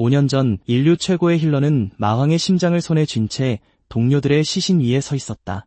5년 전 인류 최고의 힐러는 마왕의 심장을 손에 쥔 채 동료들의 시신 위에 서 있었다.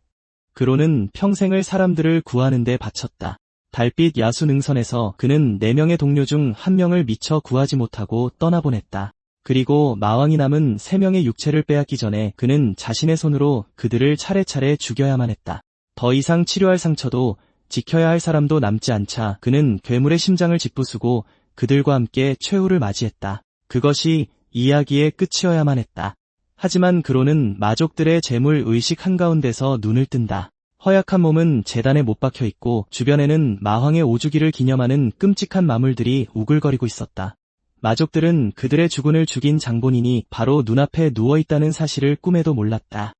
그로는 평생을 사람들을 구하는 데 바쳤다. 달빛 야수 능선에서 그는 4명의 동료 중 1명을 미처 구하지 못하고 떠나보냈다. 그리고 마왕이 남은 3명의 육체를 빼앗기 전에 그는 자신의 손으로 그들을 차례차례 죽여야만 했다. 더 이상 치료할 상처도 지켜야 할 사람도 남지 않자 그는 괴물의 심장을 짓부수고 그들과 함께 최후를 맞이했다. 그것이 이야기의 끝이어야만 했다. 하지만 그로는 마족들의 재물 의식 한가운데서 눈을 뜬다. 허약한 몸은 재단에 못 박혀 있고 주변에는 마왕의 오주기를 기념하는 끔찍한 마물들이 우글거리고 있었다. 마족들은 그들의 주군을 죽인 장본인이 바로 눈앞에 누워있다는 사실을 꿈에도 몰랐다.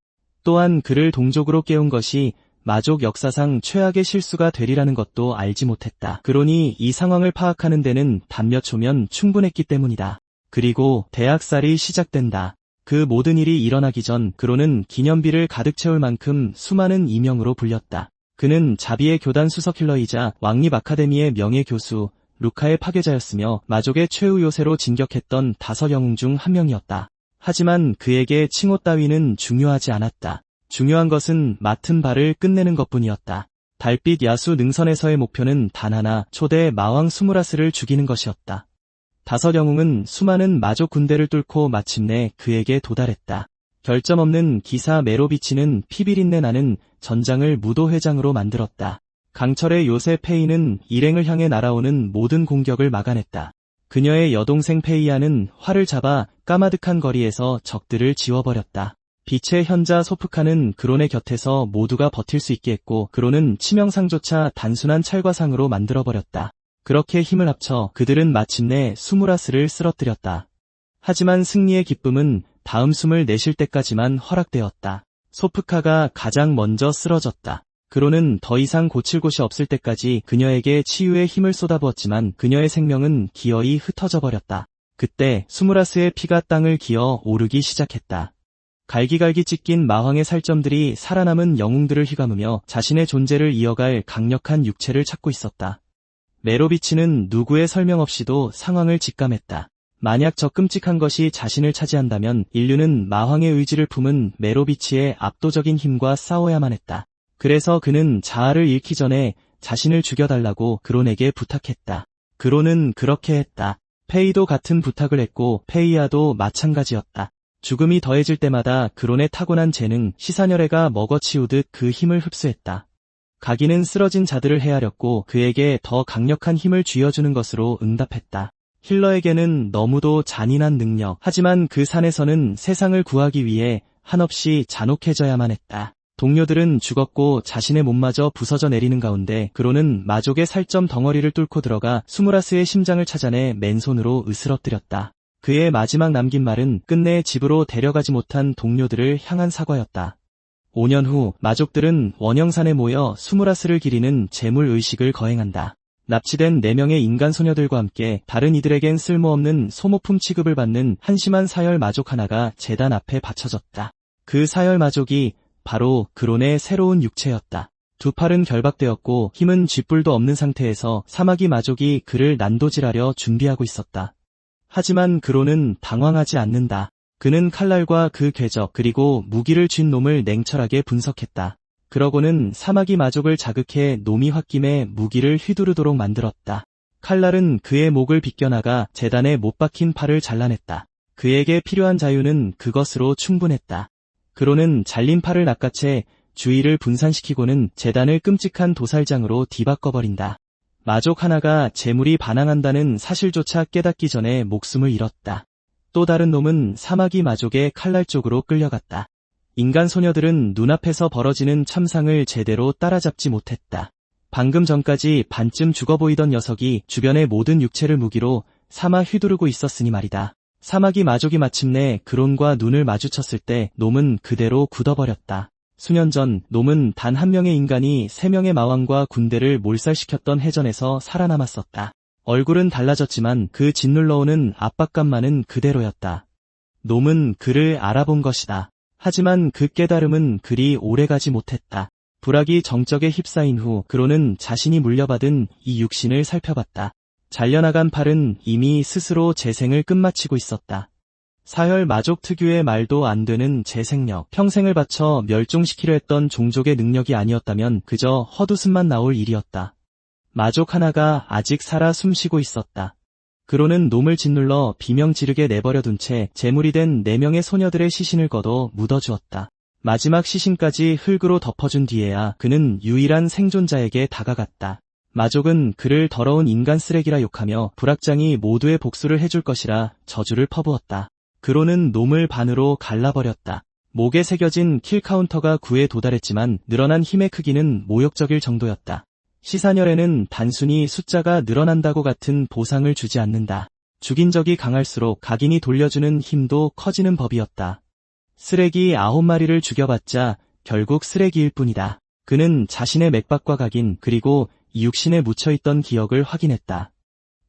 또한 그를 동족으로 깨운 것이 마족 역사상 최악의 실수가 되리라는 것도 알지 못했다. 그러니 이 상황을 파악하는 데는 단 몇 초면 충분했기 때문이다. 그리고 대학살이 시작된다. 그 모든 일이 일어나기 전 그로는 기념비를 가득 채울 만큼 수많은 이명으로 불렸다. 그는 자비의 교단 수석 힐러이자 왕립 아카데미의 명예교수 루카의 파괴자였으며 마족의 최후 요새로 진격했던 5영웅 중 한 명이었다. 하지만 그에게 칭호 따위는 중요하지 않았다. 중요한 것은 맡은 바를 끝내는 것뿐이었다. 달빛 야수 능선에서의 목표는 단 하나, 초대 마왕 수무라스를 죽이는 것이었다. 5영웅은 수많은 마족 군대를 뚫고 마침내 그에게 도달했다. 결점 없는 기사 메로비치는 피비린내 나는 전장을 무도회장으로 만들었다. 강철의 요새 페이는 일행을 향해 날아오는 모든 공격을 막아냈다. 그녀의 여동생 페이아는 활을 잡아 까마득한 거리에서 적들을 지워버렸다. 빛의 현자 소프카는 그론의 곁에서 모두가 버틸 수 있게 했고 그론은 치명상조차 단순한 찰과상으로 만들어버렸다. 그렇게 힘을 합쳐 그들은 마침내 수무라스를 쓰러뜨렸다. 하지만 승리의 기쁨은 다음 숨을 내쉴 때까지만 허락되었다. 소프카가 가장 먼저 쓰러졌다. 그로는 더 이상 고칠 곳이 없을 때까지 그녀에게 치유의 힘을 쏟아부었지만 그녀의 생명은 기어이 흩어져 버렸다. 그때 수무라스의 피가 땅을 기어 오르기 시작했다. 갈기갈기 찢긴 마왕의 살점들이 살아남은 영웅들을 휘감으며 자신의 존재를 이어갈 강력한 육체를 찾고 있었다. 메로비치는 누구의 설명 없이도 상황을 직감했다. 만약 저 끔찍한 것이 자신을 차지한다면 인류는 마왕의 의지를 품은 메로비치의 압도적인 힘과 싸워야만 했다. 그래서 그는 자아를 잃기 전에 자신을 죽여달라고 그론에게 부탁했다. 그론은 그렇게 했다. 페이도 같은 부탁을 했고 페이아도 마찬가지였다. 죽음이 더해질 때마다 그론의 타고난 재능, 시사녀레가 먹어치우듯 그 힘을 흡수했다. 가기는 쓰러진 자들을 헤아렸고 그에게 더 강력한 힘을 쥐어주는 것으로 응답했다. 힐러에게는 너무도 잔인한 능력, 하지만 그 산에서는 세상을 구하기 위해 한없이 잔혹해져야만 했다. 동료들은 죽었고 자신의 몸마저 부서져 내리는 가운데 그로는 마족의 살점 덩어리를 뚫고 들어가 수무라스의 심장을 찾아내 맨손으로 으스러뜨렸다. 그의 마지막 남긴 말은 끝내 집으로 데려가지 못한 동료들을 향한 사과였다. 5년 후 마족들은 원형산에 모여 수무라스를 기리는 재물의식을 거행한다. 납치된 4명의 인간 소녀들과 함께 다른 이들에겐 쓸모없는 소모품 취급을 받는 한심한 사열 마족 하나가 제단 앞에 받쳐졌다. 그 사열 마족이 바로 그론의 새로운 육체였다. 2팔은 결박되었고 힘은 쥐뿔도 없는 상태에서 사마귀 마족이 그를 난도질하려 준비하고 있었다. 하지만 그론은 당황하지 않는다. 그는 칼날과 그 궤적 그리고 무기를 쥔 놈을 냉철하게 분석했다. 그러고는 사마귀 마족을 자극해 놈이 홧김에 무기를 휘두르도록 만들었다. 칼날은 그의 목을 비껴나가 재단에 못 박힌 팔을 잘라냈다. 그에게 필요한 자유는 그것으로 충분했다. 그로는 잘린 팔을 낚아채 주의를 분산시키고는 재단을 끔찍한 도살장으로 뒤바꿔버린다. 마족 하나가 재물이 반항한다는 사실조차 깨닫기 전에 목숨을 잃었다. 또 다른 놈은 사마귀 마족의 칼날 쪽으로 끌려갔다. 인간 소녀들은 눈앞에서 벌어지는 참상을 제대로 따라잡지 못했다. 방금 전까지 반쯤 죽어 보이던 녀석이 주변의 모든 육체를 무기로 삼아 휘두르고 있었으니 말이다. 사마귀 마족이 마침내 그론과 눈을 마주쳤을 때 놈은 그대로 굳어버렸다. 수년 전 놈은 단 1명의 인간이 3명의 마왕과 군대를 몰살시켰던 해전에서 살아남았었다. 얼굴은 달라졌지만 그 짓눌러오는 압박감만은 그대로였다. 놈은 그를 알아본 것이다. 하지만 그 깨달음은 그리 오래가지 못했다. 불악이 정적에 휩싸인 후 그로는 자신이 물려받은 이 육신을 살펴봤다. 잘려나간 팔은 이미 스스로 재생을 끝마치고 있었다. 사혈 마족 특유의 말도 안 되는 재생력, 평생을 바쳐 멸종시키려 했던 종족의 능력이 아니었다면 그저 헛웃음만 나올 일이었다. 마족 하나가 아직 살아 숨쉬고 있었다. 그로는 놈을 짓눌러 비명 지르게 내버려둔 채 제물이 된 4명의 소녀들의 시신을 걷어 묻어주었다. 마지막 시신까지 흙으로 덮어준 뒤에야 그는 유일한 생존자에게 다가갔다. 마족은 그를 더러운 인간 쓰레기라 욕하며 불악장이 모두의 복수를 해줄 것이라 저주를 퍼부었다. 그로는 놈을 반으로 갈라버렸다. 목에 새겨진 킬 카운터가 9에 도달했지만 늘어난 힘의 크기는 모욕적일 정도였다. 시사열에는 단순히 숫자가 늘어난다고 같은 보상을 주지 않는다. 죽인 적이 강할수록 각인이 돌려주는 힘도 커지는 법이었다. 쓰레기 9마리를 죽여봤자 결국 쓰레기일 뿐이다. 그는 자신의 맥박과 각인 그리고 육신에 묻혀있던 기억을 확인했다.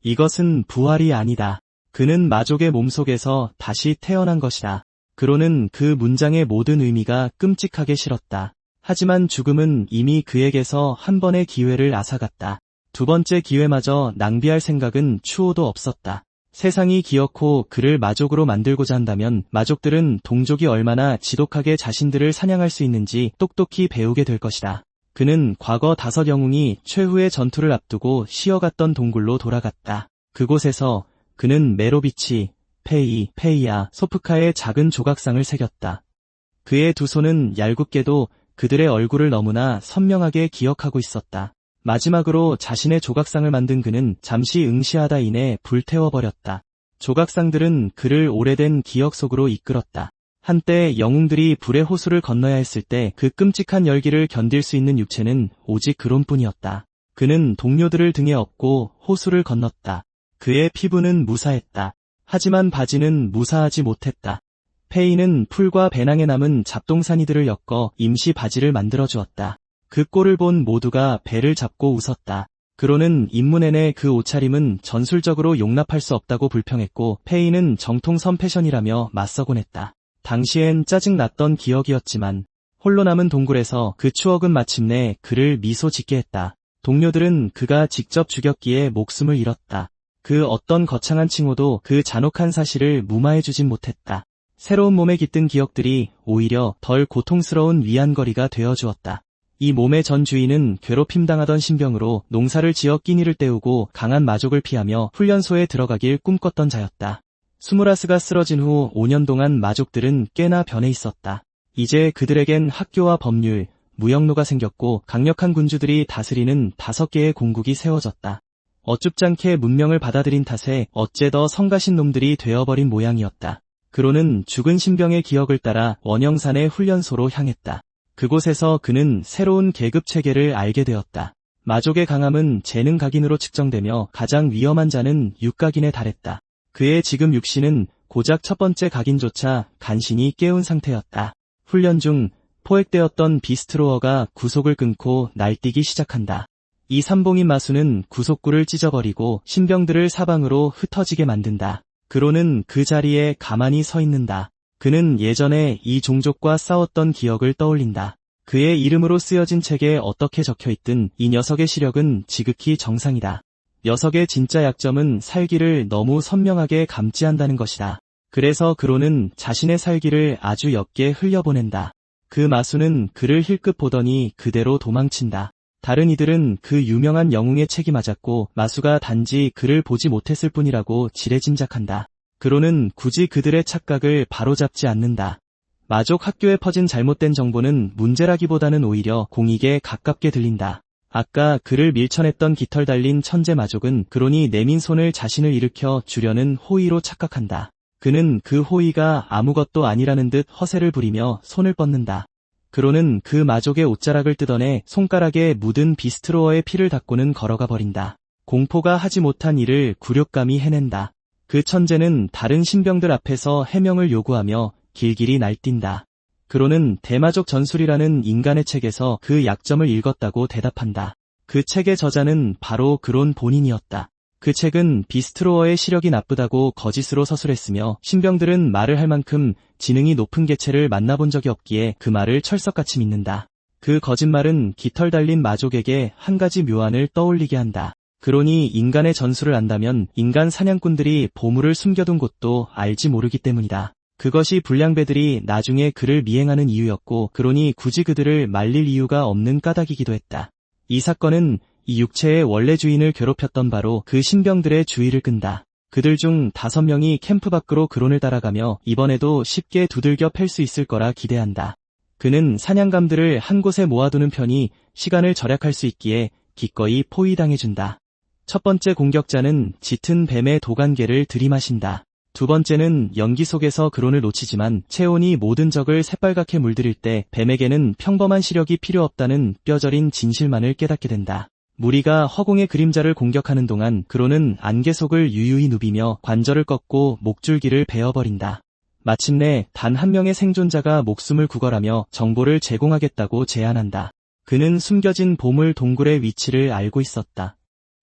이것은 부활이 아니다. 그는 마족의 몸속에서 다시 태어난 것이다. 그로는 그 문장의 모든 의미가 끔찍하게 싫었다. 하지만 죽음은 이미 그에게서 한 번의 기회를 앗아갔다. 두 번째 기회마저 낭비할 생각은 추호도 없었다. 세상이 기어코 그를 마족으로 만들고자 한다면 마족들은 동족이 얼마나 지독하게 자신들을 사냥할 수 있는지 똑똑히 배우게 될 것이다. 그는 과거 5 영웅이 최후의 전투를 앞두고 쉬어갔던 동굴로 돌아갔다. 그곳에서 그는 메로비치, 페이야, 소프카의 작은 조각상을 새겼다. 그의 두 손은 얄궂게도 그들의 얼굴을 너무나 선명하게 기억하고 있었다. 마지막으로 자신의 조각상을 만든 그는 잠시 응시하다 이내 불태워버렸다. 조각상들은 그를 오래된 기억 속으로 이끌었다. 한때 영웅들이 불의 호수를 건너야 했을 때 그 끔찍한 열기를 견딜 수 있는 육체는 오직 그론뿐이었다. 그는 동료들을 등에 업고 호수를 건넜다. 그의 피부는 무사했다. 하지만 바지는 무사하지 못했다. 페이는 풀과 배낭에 남은 잡동사니들을 엮어 임시 바지를 만들어 주었다. 그 꼴을 본 모두가 배를 잡고 웃었다. 그로는 입문 내내 그 옷차림은 전술적으로 용납할 수 없다고 불평했고 페이는 정통선 패션이라며 맞서곤 했다. 당시엔 짜증났던 기억이었지만 홀로 남은 동굴에서 그 추억은 마침내 그를 미소 짓게 했다. 동료들은 그가 직접 죽였기에 목숨을 잃었다. 그 어떤 거창한 칭호도 그 잔혹한 사실을 무마해주진 못했다. 새로운 몸에 깃든 기억들이 오히려 덜 고통스러운 위안거리가 되어주었다. 이 몸의 전 주인은 괴롭힘당하던 신병으로 농사를 지어 끼니를 때우고 강한 마족을 피하며 훈련소에 들어가길 꿈꿨던 자였다. 수무라스가 쓰러진 후 5년 동안 마족들은 꽤나 변해 있었다. 이제 그들에겐 학교와 법률, 무역로가 생겼고 강력한 군주들이 다스리는 5개의 공국이 세워졌다. 어줍잖게 문명을 받아들인 탓에 어째 더 성가신 놈들이 되어버린 모양이었다. 그로는 죽은 신병의 기억을 따라 원영산의 훈련소로 향했다. 그곳에서 그는 새로운 계급 체계를 알게 되었다. 마족의 강함은 재능 각인으로 측정되며 가장 위험한 자는 육각인에 달했다. 그의 지금 육신은 고작 첫 번째 각인조차 간신히 깨운 상태였다. 훈련 중 포획되었던 비스트로어가 구속을 끊고 날뛰기 시작한다. 이 삼봉인 마수는 구속구를 찢어버리고 신병들을 사방으로 흩어지게 만든다. 그로는 그 자리에 가만히 서 있는다. 그는 예전에 이 종족과 싸웠던 기억을 떠올린다. 그의 이름으로 쓰여진 책에 어떻게 적혀있든 이 녀석의 시력은 지극히 정상이다. 녀석의 진짜 약점은 살기를 너무 선명하게 감지한다는 것이다. 그래서 그로는 자신의 살기를 아주 옅게 흘려보낸다. 그 마수는 그를 힐끗 보더니 그대로 도망친다. 다른 이들은 그 유명한 영웅의 책이 맞았고 마수가 단지 그를 보지 못했을 뿐이라고 지레짐작한다. 그로는 굳이 그들의 착각을 바로잡지 않는다. 마족 학교에 퍼진 잘못된 정보는 문제라기보다는 오히려 공익에 가깝게 들린다. 아까 그를 밀쳐냈던 깃털 달린 천재 마족은 그론이 내민 손을 자신을 일으켜 주려는 호의로 착각한다. 그는 그 호의가 아무것도 아니라는 듯 허세를 부리며 손을 뻗는다. 그로는 그 마족의 옷자락을 뜯어내 손가락에 묻은 비스트로어의 피를 닦고는 걸어가 버린다. 공포가 하지 못한 일을 굴욕감이 해낸다. 그 천재는 다른 신병들 앞에서 해명을 요구하며 길길이 날뛴다. 그로는 대마족 전술이라는 인간의 책에서 그 약점을 읽었다고 대답한다. 그 책의 저자는 바로 그론 본인이었다. 그 책은 비스트로어의 시력이 나쁘다고 거짓으로 서술했으며 신병들은 말을 할 만큼 지능이 높은 개체를 만나본 적이 없기에 그 말을 철석같이 믿는다. 그 거짓말은 깃털 달린 마족에게 한 가지 묘안을 떠올리게 한다. 그러니 인간의 전술을 안다면 인간 사냥꾼들이 보물을 숨겨둔 곳도 알지 모르기 때문이다. 그것이 불량배들이 나중에 그를 미행하는 이유였고, 그러니 굳이 그들을 말릴 이유가 없는 까닭이기도 했다. 이 사건은 이 육체의 원래 주인을 괴롭혔던 바로 그 신병들의 주의를 끈다. 그들 중 5명이 캠프 밖으로 그론을 따라가며 이번에도 쉽게 두들겨 팰 수 있을 거라 기대한다. 그는 사냥감들을 한 곳에 모아두는 편이 시간을 절약할 수 있기에 기꺼이 포위당해준다. 첫 번째 공격자는 짙은 뱀의 도간개를 들이마신다. 두 번째는 연기 속에서 그론을 놓치지만 체온이 모든 적을 새빨갛게 물들일 때 뱀에게는 평범한 시력이 필요 없다는 뼈저린 진실만을 깨닫게 된다. 무리가 허공의 그림자를 공격하는 동안 그론은 안개 속을 유유히 누비며 관절을 꺾고 목줄기를 베어버린다. 마침내 단 한 명의 생존자가 목숨을 구걸하며 정보를 제공하겠다고 제안한다. 그는 숨겨진 보물 동굴의 위치를 알고 있었다.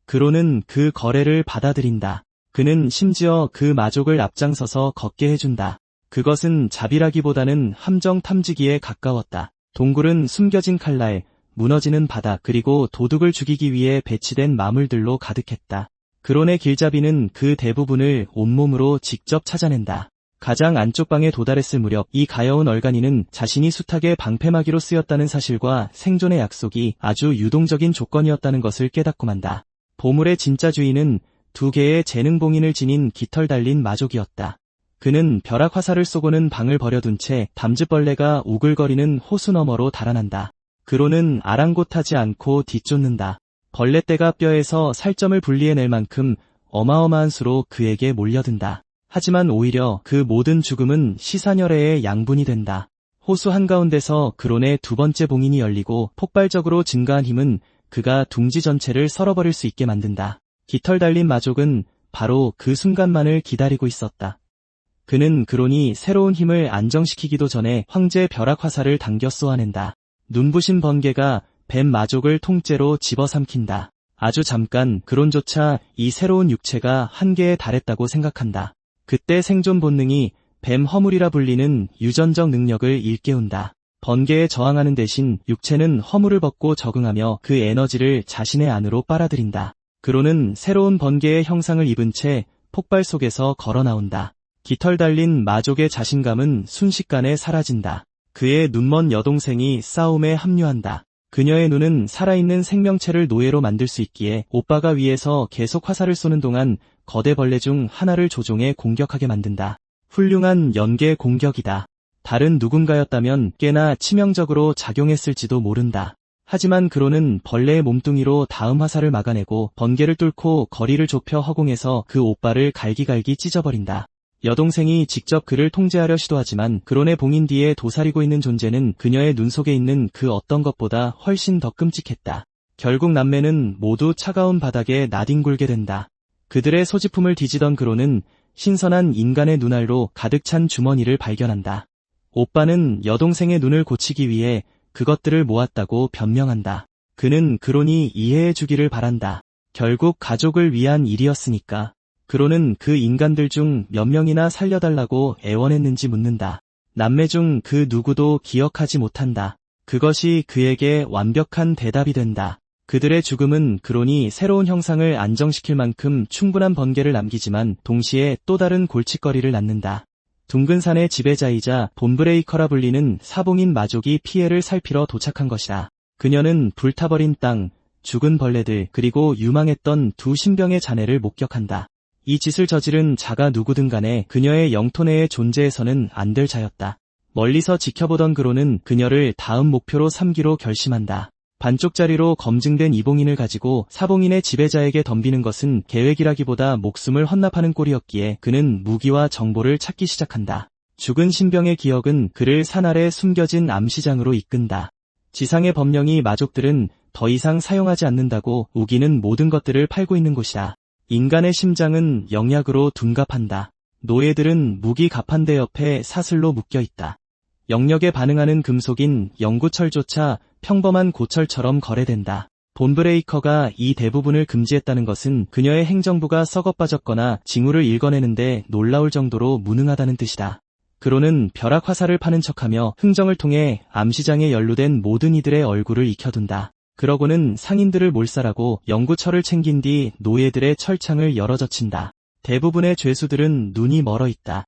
그론은 그 거래를 받아들인다. 그는 심지어 그 마족을 앞장서서 걷게 해준다. 그것은 자비라기보다는 함정 탐지기에 가까웠다. 동굴은 숨겨진 칼날, 무너지는 바닥, 그리고 도둑을 죽이기 위해 배치된 마물들로 가득했다. 그론의 길잡이는 그 대부분을 온몸으로 직접 찾아낸다. 가장 안쪽 방에 도달했을 무렵 이 가여운 얼간이는 자신이 숱하게 방패막이로 쓰였다는 사실과 생존의 약속이 아주 유동적인 조건이었다는 것을 깨닫고 만다. 보물의 진짜 주인은 2개의 재능봉인을 지닌 깃털 달린 마족이었다. 그는 벼락 화살을 쏘고는 방을 버려둔 채 담즙벌레가 우글거리는 호수 너머로 달아난다. 그로는 아랑곳하지 않고 뒤쫓는다. 벌레떼가 뼈에서 살점을 분리해낼 만큼 어마어마한 수로 그에게 몰려든다. 하지만 오히려 그 모든 죽음은 시사녀레의 양분이 된다. 호수 한가운데서 그론의 2번째 봉인이 열리고 폭발적으로 증가한 힘은 그가 둥지 전체를 썰어버릴 수 있게 만든다. 깃털 달린 마족은 바로 그 순간만을 기다리고 있었다. 그는 그론이 새로운 힘을 안정시키기도 전에 황제 벼락 화살을 당겨 쏘아낸다. 눈부신 번개가 뱀 마족을 통째로 집어삼킨다. 아주 잠깐 그론조차 이 새로운 육체가 한계에 달했다고 생각한다. 그때 생존 본능이 뱀 허물이라 불리는 유전적 능력을 일깨운다. 번개에 저항하는 대신 육체는 허물을 벗고 적응하며 그 에너지를 자신의 안으로 빨아들인다. 그로는 새로운 번개의 형상을 입은 채 폭발 속에서 걸어 나온다. 깃털 달린 마족의 자신감은 순식간에 사라진다. 그의 눈먼 여동생이 싸움에 합류한다. 그녀의 눈은 살아있는 생명체를 노예로 만들 수 있기에 오빠가 위에서 계속 화살을 쏘는 동안 거대 벌레 중 하나를 조종해 공격하게 만든다. 훌륭한 연계 공격이다. 다른 누군가였다면 꽤나 치명적으로 작용했을지도 모른다. 하지만 그로는 벌레의 몸뚱이로 다음 화살을 막아내고 번개를 뚫고 거리를 좁혀 허공에서 그 오빠를 갈기갈기 찢어버린다. 여동생이 직접 그를 통제하려 시도하지만 그론의 봉인 뒤에 도사리고 있는 존재는 그녀의 눈 속에 있는 그 어떤 것보다 훨씬 더 끔찍했다. 결국 남매는 모두 차가운 바닥에 나뒹굴게 된다. 그들의 소지품을 뒤지던 그론은 신선한 인간의 눈알로 가득 찬 주머니를 발견한다. 오빠는 여동생의 눈을 고치기 위해 그것들을 모았다고 변명한다. 그는 그론이 이해해 주기를 바란다. 결국 가족을 위한 일이었으니까. 그로는 그 인간들 중 몇 명이나 살려달라고 애원했는지 묻는다. 남매 중 그 누구도 기억하지 못한다. 그것이 그에게 완벽한 대답이 된다. 그들의 죽음은 그론이 새로운 형상을 안정시킬 만큼 충분한 번개를 남기지만 동시에 또 다른 골칫거리를 낳는다. 둥근 산의 지배자이자 본브레이커라 불리는 사봉인 마족이 피해를 살피러 도착한 것이다. 그녀는 불타버린 땅, 죽은 벌레들, 그리고 유망했던 2 신병의 잔해를 목격한다. 이 짓을 저지른 자가 누구든 간에 그녀의 영토 내에 존재해서는 안 될 자였다. 멀리서 지켜보던 그로는 그녀를 다음 목표로 삼기로 결심한다. 반쪽짜리로 검증된 이봉인을 가지고 사봉인의 지배자에게 덤비는 것은 계획이라기보다 목숨을 헌납하는 꼴이었기에 그는 무기와 정보를 찾기 시작한다. 죽은 신병의 기억은 그를 산 아래 숨겨진 암시장으로 이끈다. 지상의 법령이 마족들은 더 이상 사용하지 않는다고 우기는 모든 것들을 팔고 있는 곳이다. 인간의 심장은 영약으로 둔갑한다. 노예들은 무기 가판대 옆에 사슬로 묶여있다. 영역에 반응하는 금속인 영구철조차 평범한 고철처럼 거래된다. 본브레이커가 이 대부분을 금지했다는 것은 그녀의 행정부가 썩어 빠졌거나 징후를 읽어내는데 놀라울 정도로 무능하다는 뜻이다. 그로는 벼락 화살을 파는 척하며 흥정을 통해 암시장에 연루된 모든 이들의 얼굴을 익혀둔다. 그러고는 상인들을 몰살하고 영구철을 챙긴 뒤 노예들의 철창을 열어젖힌다. 대부분의 죄수들은 눈이 멀어 있다.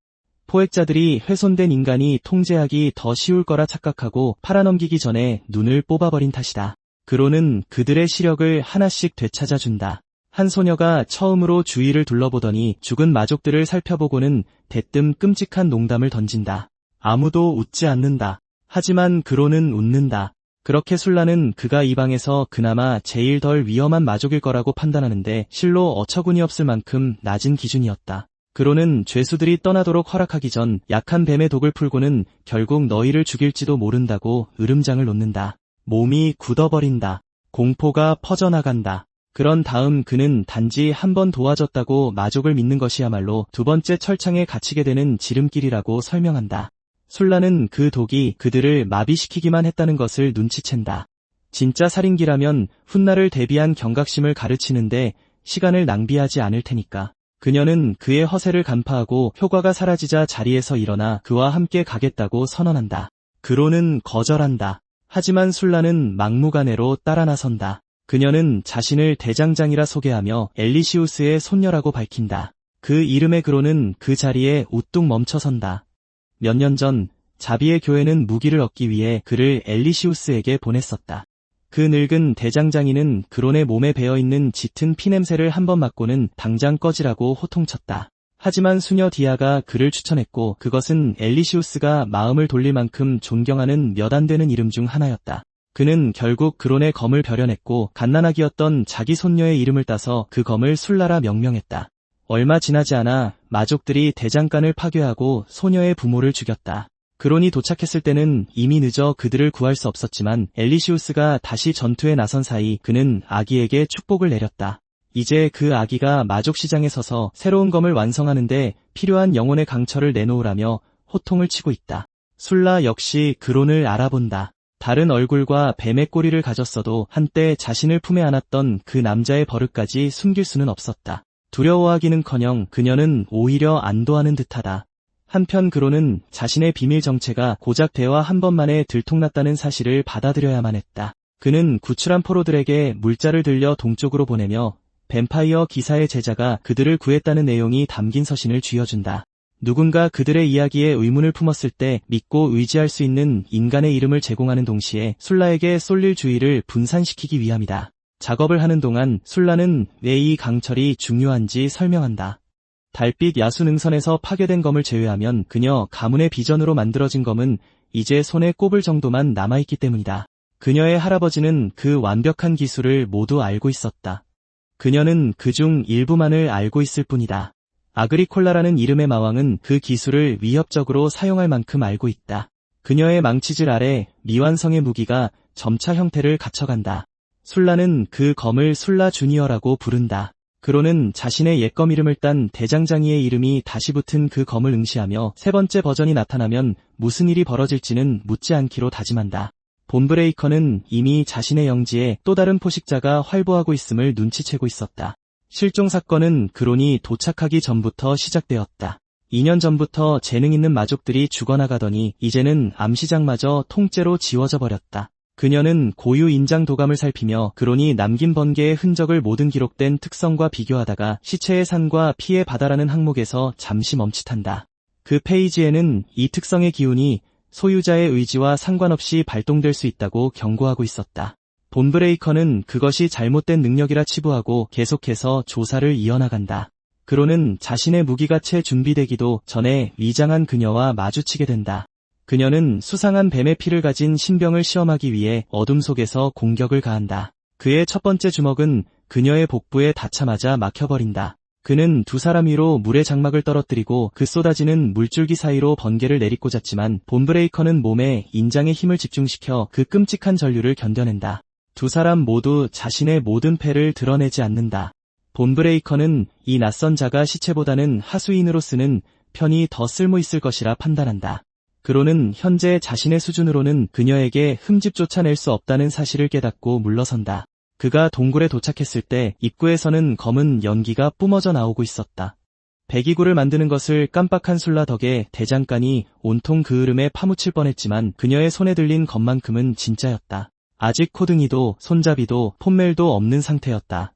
포획자들이 훼손된 인간이 통제하기 더 쉬울 거라 착각하고 팔아넘기기 전에 눈을 뽑아버린 탓이다. 그로는 그들의 시력을 하나씩 되찾아준다. 한 소녀가 처음으로 주위를 둘러보더니 죽은 마족들을 살펴보고는 대뜸 끔찍한 농담을 던진다. 아무도 웃지 않는다. 하지만 그로는 웃는다. 그렇게 술라는 그가 이 방에서 그나마 제일 덜 위험한 마족일 거라고 판단하는데 실로 어처구니 없을 만큼 낮은 기준이었다. 그로는 죄수들이 떠나도록 허락하기 전 약한 뱀의 독을 풀고는 결국 너희를 죽일지도 모른다고 으름장을 놓는다. 몸이 굳어버린다. 공포가 퍼져나간다. 그런 다음 그는 단지 한 번 도와줬다고 마족을 믿는 것이야말로 두 번째 철창에 갇히게 되는 지름길이라고 설명한다. 술라는 그 독이 그들을 마비시키기만 했다는 것을 눈치챈다. 진짜 살인기라면 훗날을 대비한 경각심을 가르치는데 시간을 낭비하지 않을 테니까. 그녀는 그의 허세를 간파하고 효과가 사라지자 자리에서 일어나 그와 함께 가겠다고 선언한다. 그로는 거절한다. 하지만 술라는 막무가내로 따라 나선다. 그녀는 자신을 대장장이라 소개하며 엘리시우스의 손녀라고 밝힌다. 그 이름의 그로는 그 자리에 우뚝 멈춰선다. 몇 년 전 자비의 교회는 무기를 얻기 위해 그를 엘리시우스에게 보냈었다. 그 늙은 대장장이는 그론의 몸에 배어있는 짙은 피냄새를 한번 맡고는 당장 꺼지라고 호통쳤다. 하지만 수녀 디아가 그를 추천했고 그것은 엘리시우스가 마음을 돌릴 만큼 존경하는 몇 안 되는 이름 중 하나였다. 그는 결국 그론의 검을 벼려냈고 갓난아기였던 자기 손녀의 이름을 따서 그 검을 술라라 명명했다. 얼마 지나지 않아 마족들이 대장간을 파괴하고 소녀의 부모를 죽였다. 그론이 도착했을 때는 이미 늦어 그들을 구할 수 없었지만 엘리시우스가 다시 전투에 나선 사이 그는 아기에게 축복을 내렸다. 이제 그 아기가 마족 시장에 서서 새로운 검을 완성하는데 필요한 영혼의 강철을 내놓으라며 호통을 치고 있다. 술라 역시 그론을 알아본다. 다른 얼굴과 뱀의 꼬리를 가졌어도 한때 자신을 품에 안았던 그 남자의 버릇까지 숨길 수는 없었다. 두려워하기는커녕 그녀는 오히려 안도하는 듯하다. 한편 그로는 자신의 비밀 정체가 고작 대화 한 번만에 들통났다는 사실을 받아들여야만 했다. 그는 구출한 포로들에게 물자를 들려 동쪽으로 보내며 뱀파이어 기사의 제자가 그들을 구했다는 내용이 담긴 서신을 쥐어준다. 누군가 그들의 이야기에 의문을 품었을 때 믿고 의지할 수 있는 인간의 이름을 제공하는 동시에 술라에게 쏠릴 주의를 분산시키기 위함이다. 작업을 하는 동안 술라는 왜 이 강철이 중요한지 설명한다. 달빛 야수능선에서 파괴된 검을 제외하면 그녀 가문의 비전으로 만들어진 검은 이제 손에 꼽을 정도만 남아있기 때문이다. 그녀의 할아버지는 그 완벽한 기술을 모두 알고 있었다. 그녀는 그중 일부만을 알고 있을 뿐이다. 아그리콜라라는 이름의 마왕은 그 기술을 위협적으로 사용할 만큼 알고 있다. 그녀의 망치질 아래 미완성의 무기가 점차 형태를 갖춰간다. 술라는 그 검을 술라 주니어라고 부른다. 그로는 자신의 옛검 이름을 딴 대장장이의 이름이 다시 붙은 그 검을 응시하며 세 번째 버전이 나타나면 무슨 일이 벌어질지는 묻지 않기로 다짐한다. 본브레이커는 이미 자신의 영지에 또 다른 포식자가 활보하고 있음을 눈치채고 있었다. 실종 사건은 그론이 도착하기 전부터 시작되었다. 2년 전부터 재능 있는 마족들이 죽어나가더니 이제는 암시장마저 통째로 지워져 버렸다. 그녀는 고유 인장 도감을 살피며 그론이 남긴 번개의 흔적을 모든 기록된 특성과 비교하다가 시체의 산과 피의 바다라는 항목에서 잠시 멈칫한다. 그 페이지에는 이 특성의 기운이 소유자의 의지와 상관없이 발동될 수 있다고 경고하고 있었다. 본브레이커는 그것이 잘못된 능력이라 치부하고 계속해서 조사를 이어나간다. 그로는 자신의 무기가 채 준비되기도 전에 위장한 그녀와 마주치게 된다. 그녀는 수상한 뱀의 피를 가진 신병을 시험하기 위해 어둠 속에서 공격을 가한다. 그의 첫 번째 주먹은 그녀의 복부에 닿자마자 막혀버린다. 그는 두 사람 위로 물의 장막을 떨어뜨리고 그 쏟아지는 물줄기 사이로 번개를 내리꽂았지만 본브레이커는 몸에 인장의 힘을 집중시켜 그 끔찍한 전류를 견뎌낸다. 두 사람 모두 자신의 모든 패를 드러내지 않는다. 본브레이커는 이 낯선 자가 시체보다는 하수인으로 쓰는 편이 더 쓸모있을 것이라 판단한다. 그로는 현재 자신의 수준으로는 그녀에게 흠집조차 낼 수 없다는 사실을 깨닫고 물러선다. 그가 동굴에 도착했을 때 입구에서는 검은 연기가 뿜어져 나오고 있었다. 배기구를 만드는 것을 깜빡한 술라 덕에 대장간이 온통 그 흐름에 파묻힐 뻔했지만 그녀의 손에 들린 검만큼은 진짜였다. 아직 코등이도 손잡이도 폼멜도 없는 상태였다.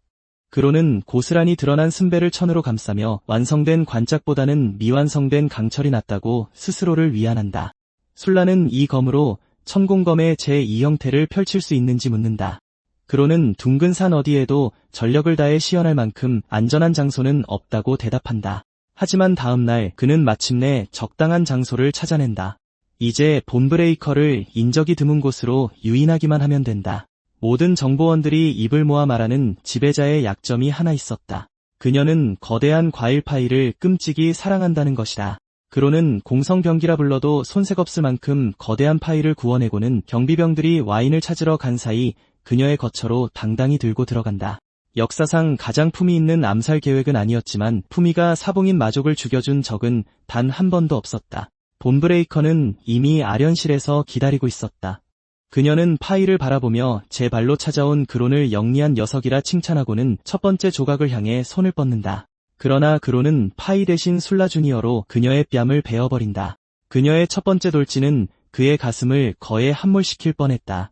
그로는 고스란히 드러난 승배를 천으로 감싸며 완성된 관짝보다는 미완성된 강철이 낫다고 스스로를 위안한다. 술라는 이 검으로 천공검의 제2 형태를 펼칠 수 있는지 묻는다. 그로는 둥근 산 어디에도 전력을 다해 시연할 만큼 안전한 장소는 없다고 대답한다. 하지만 다음날 그는 마침내 적당한 장소를 찾아낸다. 이제 본브레이커를 인적이 드문 곳으로 유인하기만 하면 된다. 모든 정보원들이 입을 모아 말하는 지배자의 약점이 하나 있었다. 그녀는 거대한 과일 파이를 끔찍이 사랑한다는 것이다. 그로는 공성병기라 불러도 손색 없을 만큼 거대한 파이를 구워내고는 경비병들이 와인을 찾으러 간 사이 그녀의 거처로 당당히 들고 들어간다. 역사상 가장 품위 있는 암살 계획은 아니었지만 품위가 사봉인 마족을 죽여준 적은 단 한 번도 없었다. 본브레이커는 이미 아련실에서 기다리고 있었다. 그녀는 파이를 바라보며 제 발로 찾아온 그론을 영리한 녀석이라 칭찬하고는 첫 번째 조각을 향해 손을 뻗는다. 그러나 그론은 파이 대신 술라 주니어로 그녀의 뺨을 베어버린다. 그녀의 첫 번째 돌진은 그의 가슴을 거에 함몰시킬 뻔했다.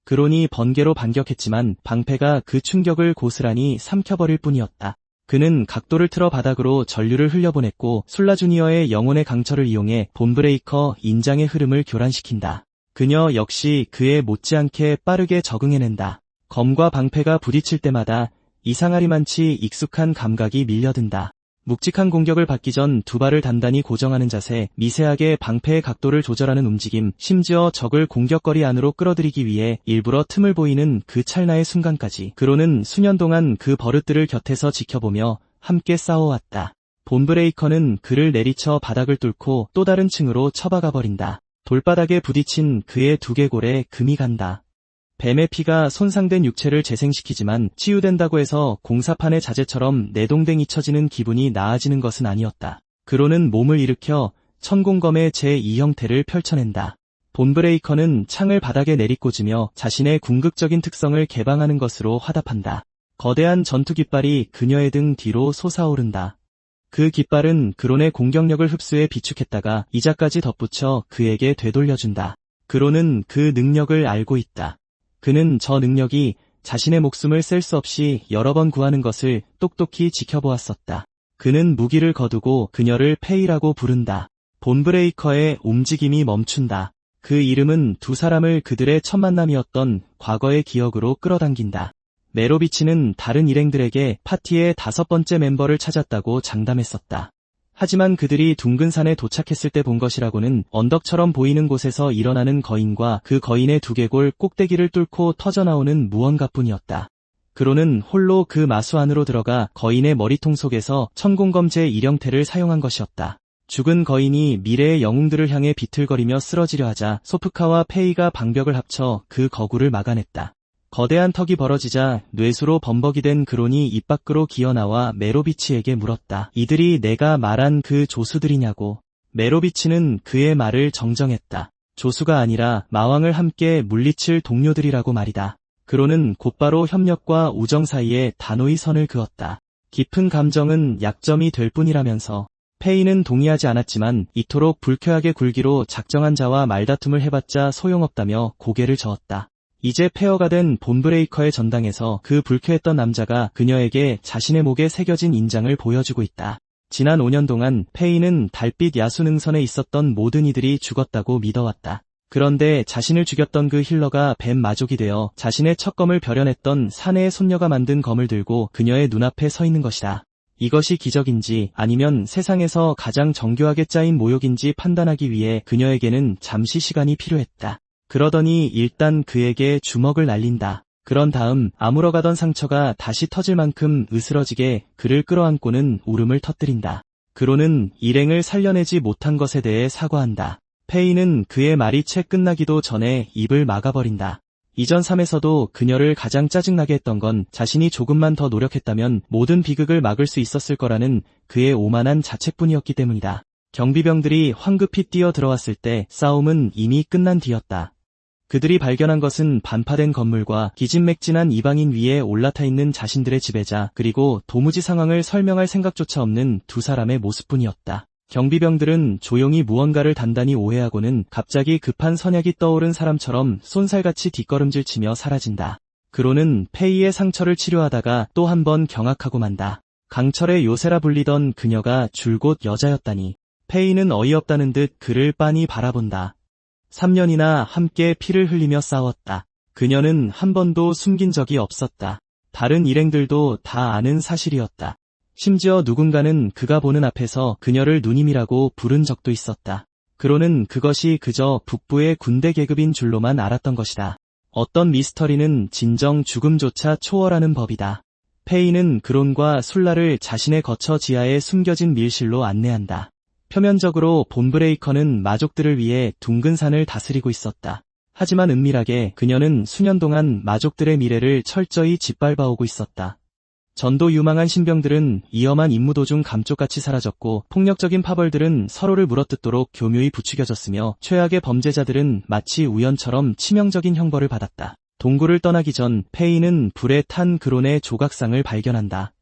그론이 번개로 반격했지만 방패가 그 충격을 고스란히 삼켜버릴 뿐이었다. 그는 각도를 틀어 바닥으로 전류를 흘려보냈고 술라 주니어의 영혼의 강철을 이용해 본브레이커 인장의 흐름을 교란시킨다. 그녀 역시 그에 못지않게 빠르게 적응해낸다. 검과 방패가 부딪힐 때마다 이상하리만치 익숙한 감각이 밀려든다. 묵직한 공격을 받기 전 두 발을 단단히 고정하는 자세, 미세하게 방패의 각도를 조절하는 움직임, 심지어 적을 공격거리 안으로 끌어들이기 위해 일부러 틈을 보이는 그 찰나의 순간까지 그로는 수년 동안 그 버릇들을 곁에서 지켜보며 함께 싸워왔다. 본브레이커는 그를 내리쳐 바닥을 뚫고 또 다른 층으로 처박아 버린다. 돌바닥에 부딪힌 그의 두개골에 금이 간다. 뱀의 피가 손상된 육체를 재생시키지만 치유된다고 해서 공사판의 자재처럼 내동댕이 쳐지는 기분이 나아지는 것은 아니었다. 그로는 몸을 일으켜 천공검의 제2 형태를 펼쳐낸다. 본브레이커는 창을 바닥에 내리꽂으며 자신의 궁극적인 특성을 개방하는 것으로 화답한다. 거대한 전투 깃발이 그녀의 등 뒤로 솟아오른다. 그 깃발은 그론의 공격력을 흡수해 비축했다가 이자까지 덧붙여 그에게 되돌려준다. 그론은 그 능력을 알고 있다. 그는 저 능력이 자신의 목숨을 셀 수 없이 여러 번 구하는 것을 똑똑히 지켜보았었다. 그는 무기를 거두고 그녀를 페이라고 부른다. 본브레이커의 움직임이 멈춘다. 그 이름은 두 사람을 그들의 첫 만남이었던 과거의 기억으로 끌어당긴다. 메로비치는 다른 일행들에게 파티의 5번째 멤버를 찾았다고 장담했었다. 하지만 그들이 둥근 산에 도착했을 때 본 것이라고는 언덕처럼 보이는 곳에서 일어나는 거인과 그 거인의 두개골 꼭대기를 뚫고 터져나오는 무언가뿐이었다. 그로는 홀로 그 마수 안으로 들어가 거인의 머리통 속에서 천공검 제1형태를 사용한 것이었다. 죽은 거인이 미래의 영웅들을 향해 비틀거리며 쓰러지려 하자 소프카와 페이가 방벽을 합쳐 그 거구를 막아냈다. 거대한 턱이 벌어지자 뇌수로 범벅이 된 그론이 입 밖으로 기어나와 메로비치에게 물었다. 이들이 내가 말한 그 조수들이냐고. 메로비치는 그의 말을 정정했다. 조수가 아니라 마왕을 함께 물리칠 동료들이라고 말이다. 그론은 곧바로 협력과 우정 사이에 단호히 선을 그었다. 깊은 감정은 약점이 될 뿐이라면서. 페이는 동의하지 않았지만 이토록 불쾌하게 굴기로 작정한 자와 말다툼을 해봤자 소용없다며 고개를 저었다. 이제 폐허가 된 본브레이커의 전당에서 그 불쾌했던 남자가 그녀에게 자신의 목에 새겨진 인장을 보여주고 있다. 지난 5년 동안 페이는 달빛 야수능선에 있었던 모든 이들이 죽었다고 믿어왔다. 그런데 자신을 죽였던 그 힐러가 뱀 마족이 되어 자신의 첫 검을 벼려냈던 사내의 손녀가 만든 검을 들고 그녀의 눈앞에 서 있는 것이다. 이것이 기적인지 아니면 세상에서 가장 정교하게 짜인 모욕인지 판단하기 위해 그녀에게는 잠시 시간이 필요했다. 그러더니 일단 그에게 주먹을 날린다. 그런 다음 아물어가던 상처가 다시 터질 만큼 으스러지게 그를 끌어안고는 울음을 터뜨린다. 그로는 일행을 살려내지 못한 것에 대해 사과한다. 페이는 그의 말이 채 끝나기도 전에 입을 막아버린다. 이전 3에서도 그녀를 가장 짜증나게 했던 건 자신이 조금만 더 노력했다면 모든 비극을 막을 수 있었을 거라는 그의 오만한 자책뿐이었기 때문이다. 경비병들이 황급히 뛰어 들어왔을 때 싸움은 이미 끝난 뒤였다. 그들이 발견한 것은 반파된 건물과 기진맥진한 이방인 위에 올라타 있는 자신들의 지배자 그리고 도무지 상황을 설명할 생각조차 없는 두 사람의 모습뿐이었다. 경비병들은 조용히 무언가를 단단히 오해하고는 갑자기 급한 선약이 떠오른 사람처럼 쏜살같이 뒷걸음질치며 사라진다. 그로는 페이의 상처를 치료하다가 또 한 번 경악하고 만다. 강철의 요새라 불리던 그녀가 줄곧 여자였다니. 페이는 어이없다는 듯 그를 빤히 바라본다. 3년이나 함께 피를 흘리며 싸웠다. 그녀는 한 번도 숨긴 적이 없었다. 다른 일행들도 다 아는 사실이었다. 심지어 누군가는 그가 보는 앞에서 그녀를 누님이라고 부른 적도 있었다. 그로는 그것이 그저 북부의 군대 계급인 줄로만 알았던 것이다. 어떤 미스터리는 진정 죽음조차 초월하는 법이다. 페이는 그론과 술라를 자신의 거처 지하에 숨겨진 밀실로 안내한다. 표면적으로 본브레이커는 마족들을 위해 둥근 산을 다스리고 있었다. 하지만 은밀하게 그녀는 수년 동안 마족들의 미래를 철저히 짓밟아오고 있었다. 전도 유망한 신병들은 위험한 임무 도중 감쪽같이 사라졌고 폭력적인 파벌들은 서로를 물어뜯도록 교묘히 부추겨졌으며 최악의 범죄자들은 마치 우연처럼 치명적인 형벌을 받았다. 동굴을 떠나기 전 페이는 불에 탄 그론의 조각상을 발견한다.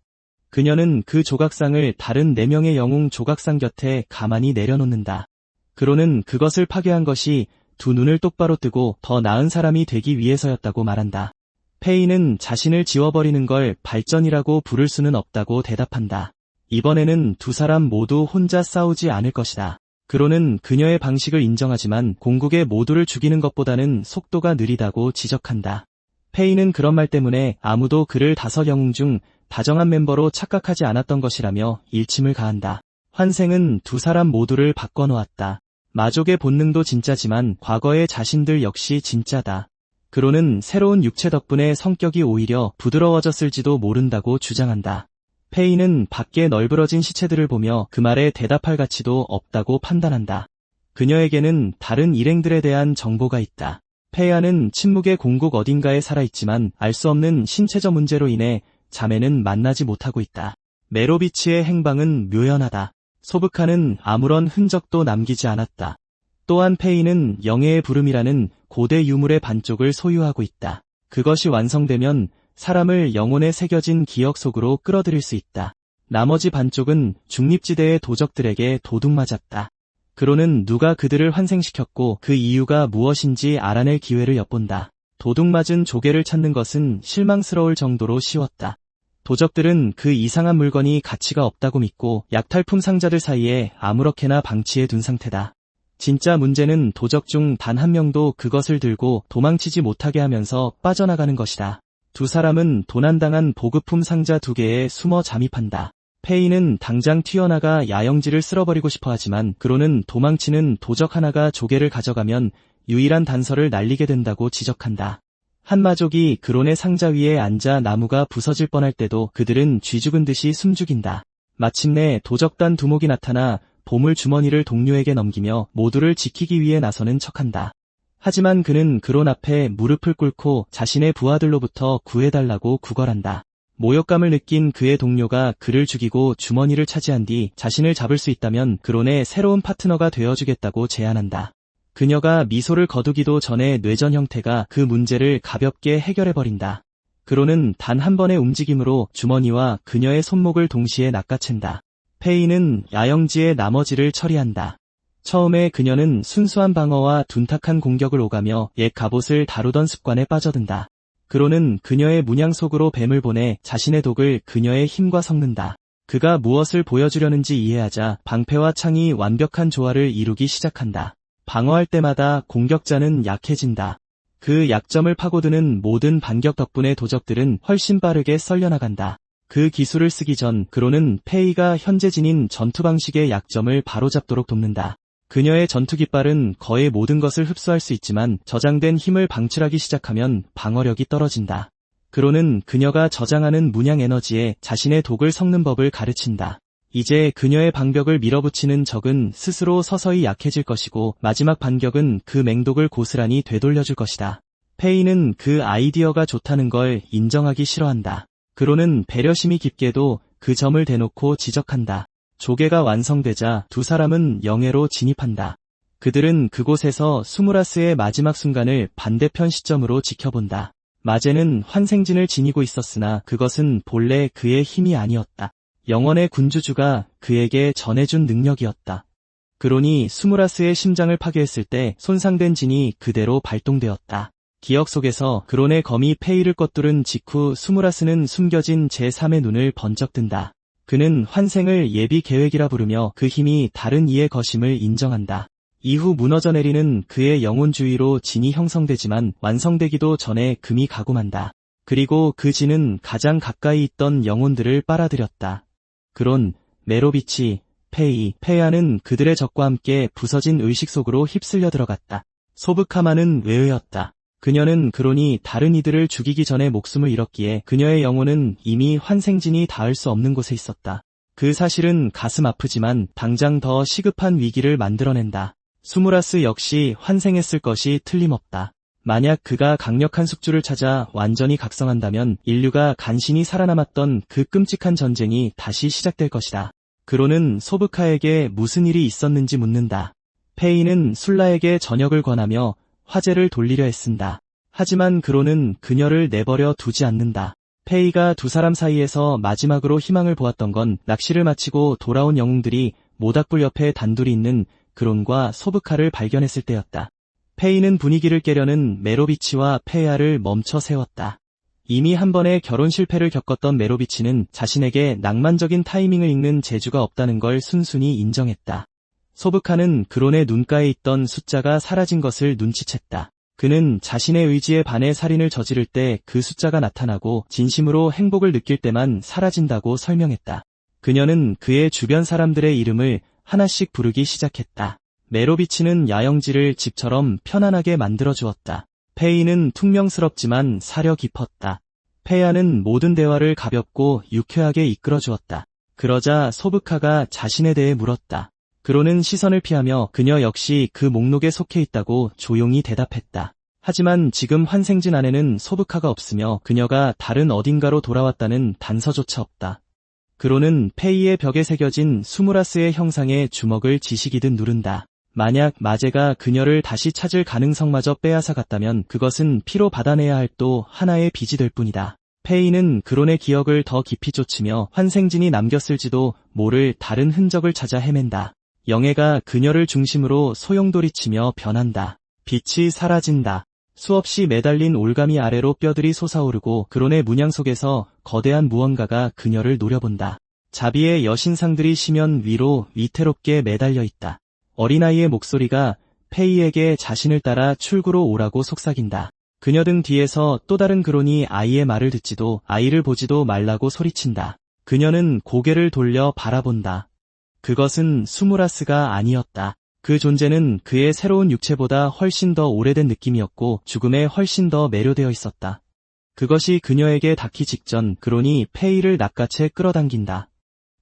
그녀는 그 조각상을 다른 4명의 영웅 조각상 곁에 가만히 내려놓는다. 그론은 그것을 파괴한 것이 두 눈을 똑바로 뜨고 더 나은 사람이 되기 위해서였다고 말한다. 페이는 자신을 지워버리는 걸 발전이라고 부를 수는 없다고 대답한다. 이번에는 두 사람 모두 혼자 싸우지 않을 것이다. 그로는 그녀의 방식을 인정하지만 공국의 모두를 죽이는 것보다는 속도가 느리다고 지적한다. 페이는 그런 말 때문에 아무도 그를 5영웅 중 다정한 멤버로 착각하지 않았던 것이라며 일침을 가한다. 환생은 두 사람 모두를 바꿔놓았다. 마족의 본능도 진짜지만 과거의 자신들 역시 진짜다. 그로는 새로운 육체 덕분에 성격이 오히려 부드러워졌을지도 모른다고 주장한다. 페이는 밖에 널브러진 시체들을 보며 그 말에 대답할 가치도 없다고 판단한다. 그녀에게는 다른 일행들에 대한 정보가 있다. 페야는 침묵의 공국 어딘가에 살아있지만 알 수 없는 신체적 문제로 인해 자매는 만나지 못하고 있다. 메로비치의 행방은 묘연하다. 소브카는 아무런 흔적도 남기지 않았다. 또한 페이는 영예의 부름이라는 고대 유물의 반쪽을 소유하고 있다. 그것이 완성되면 사람을 영혼에 새겨진 기억 속으로 끌어들일 수 있다. 나머지 반쪽은 중립지대의 도적들에게 도둑맞았다. 그로는 누가 그들을 환생시켰고 그 이유가 무엇인지 알아낼 기회를 엿본다. 도둑맞은 조개를 찾는 것은 실망스러울 정도로 쉬웠다. 도적들은 그 이상한 물건이 가치가 없다고 믿고 약탈품 상자들 사이에 아무렇게나 방치해 둔 상태다. 진짜 문제는 도적 중 단 한 명도 그것을 들고 도망치지 못하게 하면서 빠져나가는 것이다. 두 사람은 도난당한 보급품 상자 2개에 숨어 잠입한다. 페이는 당장 튀어나가 야영지를 쓸어버리고 싶어 하지만 그로는 도망치는 도적 하나가 조개를 가져가면 유일한 단서를 날리게 된다고 지적한다. 한 마족이 그론의 상자 위에 앉아 나무가 부서질 뻔할 때도 그들은 쥐죽은 듯이 숨죽인다. 마침내 도적단 두목이 나타나 보물 주머니를 동료에게 넘기며 모두를 지키기 위해 나서는 척한다. 하지만 그는 그론 앞에 무릎을 꿇고 자신의 부하들로부터 구해달라고 구걸한다. 모욕감을 느낀 그의 동료가 그를 죽이고 주머니를 차지한 뒤 자신을 잡을 수 있다면 그론의 새로운 파트너가 되어주겠다고 제안한다. 그녀가 미소를 거두기도 전에 뇌전 형태가 그 문제를 가볍게 해결해버린다. 그론은 단 한 번의 움직임으로 주머니와 그녀의 손목을 동시에 낚아챈다. 페이는 야영지의 나머지를 처리한다. 처음에 그녀는 순수한 방어와 둔탁한 공격을 오가며 옛 갑옷을 다루던 습관에 빠져든다. 그로는 그녀의 문양 속으로 뱀을 보내 자신의 독을 그녀의 힘과 섞는다. 그가 무엇을 보여주려는지 이해하자 방패와 창이 완벽한 조화를 이루기 시작한다. 방어할 때마다 공격자는 약해진다. 그 약점을 파고드는 모든 반격 덕분에 도적들은 훨씬 빠르게 썰려나간다. 그 기술을 쓰기 전 그로는 페이가 현재 지닌 전투 방식의 약점을 바로잡도록 돕는다. 그녀의 전투 깃발은 거의 모든 것을 흡수할 수 있지만 저장된 힘을 방출하기 시작하면 방어력이 떨어진다. 그로는 그녀가 저장하는 문양 에너지에 자신의 독을 섞는 법을 가르친다. 이제 그녀의 방벽을 밀어붙이는 적은 스스로 서서히 약해질 것이고 마지막 반격은 그 맹독을 고스란히 되돌려줄 것이다. 페이는 그 아이디어가 좋다는 걸 인정하기 싫어한다. 그로는 배려심이 깊게도 그 점을 대놓고 지적한다. 조개가 완성되자 두 사람은 영해로 진입한다. 그들은 그곳에서 수무라스의 마지막 순간을 반대편 시점으로 지켜본다. 마제는 환생진을 지니고 있었으나 그것은 본래 그의 힘이 아니었다. 영원의 군주주가 그에게 전해준 능력이었다. 그러니 수무라스의 심장을 파괴했을 때 손상된 진이 그대로 발동되었다. 기억 속에서 그론의 검이 페이를 꺼뚫은 직후 수무라스는 숨겨진 제3의 눈을 번쩍 뜬다. 그는 환생을 예비 계획이라 부르며 그 힘이 다른 이의 것임을 인정한다. 이후 무너져 내리는 그의 영혼 주위로 진이 형성되지만 완성되기도 전에 금이 가공한다. 그리고 그 진은 가장 가까이 있던 영혼들을 빨아들였다. 그론, 메로비치, 페야는 그들의 적과 함께 부서진 의식 속으로 휩쓸려 들어갔다. 소브카마는 외의였다. 그녀는 그론이 다른 이들을 죽이기 전에 목숨을 잃었기에 그녀의 영혼은 이미 환생진이 닿을 수 없는 곳에 있었다. 그 사실은 가슴 아프지만 당장 더 시급한 위기를 만들어낸다. 수무라스 역시 환생했을 것이 틀림없다. 만약 그가 강력한 숙주를 찾아 완전히 각성한다면 인류가 간신히 살아남았던 그 끔찍한 전쟁이 다시 시작될 것이다. 그로는 소브카에게 무슨 일이 있었는지 묻는다. 페이는 술라에게 전역을 권하며 화제를 돌리려 애쓴다. 하지만 그로는 그녀를 내버려 두지 않는다. 페이가 두 사람 사이에서 마지막으로 희망을 보았던 건 낚시를 마치고 돌아온 영웅들이 모닥불 옆에 단둘이 있는 그론과 소브카를 발견했을 때였다. 페이는 분위기를 깨려는 메로비치와 페야를 멈춰 세웠다. 이미 한 번의 결혼 실패를 겪었던 메로비치는 자신에게 낭만적인 타이밍을 읽는 재주가 없다는 걸 순순히 인정했다. 소브카는 그론의 눈가에 있던 숫자가 사라진 것을 눈치챘다. 그는 자신의 의지에 반해 살인을 저지를 때 그 숫자가 나타나고 진심으로 행복을 느낄 때만 사라진다고 설명했다. 그녀는 그의 주변 사람들의 이름을 하나씩 부르기 시작했다. 메로비치는 야영지를 집처럼 편안하게 만들어주었다. 페이는 퉁명스럽지만 사려 깊었다. 페야는 모든 대화를 가볍고 유쾌하게 이끌어주었다. 그러자 소브카가 자신에 대해 물었다. 그로는 시선을 피하며 그녀 역시 그 목록에 속해 있다고 조용히 대답했다. 하지만 지금 환생진 안에는 소브카가 없으며 그녀가 다른 어딘가로 돌아왔다는 단서조차 없다. 그로는 페이의 벽에 새겨진 수무라스의 형상에 주먹을 지식이듯 누른다. 만약 마제가 그녀를 다시 찾을 가능성마저 빼앗아 갔다면 그것은 피로 받아내야 할 또 하나의 빚이 될 뿐이다. 페이는 그론의 기억을 더 깊이 쫓으며 환생진이 남겼을지도 모를 다른 흔적을 찾아 헤맨다. 영예가 그녀를 중심으로 소용돌이치며 변한다. 빛이 사라진다. 수없이 매달린 올가미 아래로 뼈들이 솟아오르고 그론의 문양 속에서 거대한 무언가가 그녀를 노려본다. 자비의 여신상들이 시면 위로 위태롭게 매달려 있다. 어린아이의 목소리가 페이에게 자신을 따라 출구로 오라고 속삭인다. 그녀 등 뒤에서 또 다른 그론이 아이의 말을 듣지도 아이를 보지도 말라고 소리친다. 그녀는 고개를 돌려 바라본다. 그것은 수무라스가 아니었다. 그 존재는 그의 새로운 육체보다 훨씬 더 오래된 느낌이었고 죽음에 훨씬 더 매료되어 있었다. 그것이 그녀에게 닿기 직전 그론이 페이를 낚아채 끌어당긴다.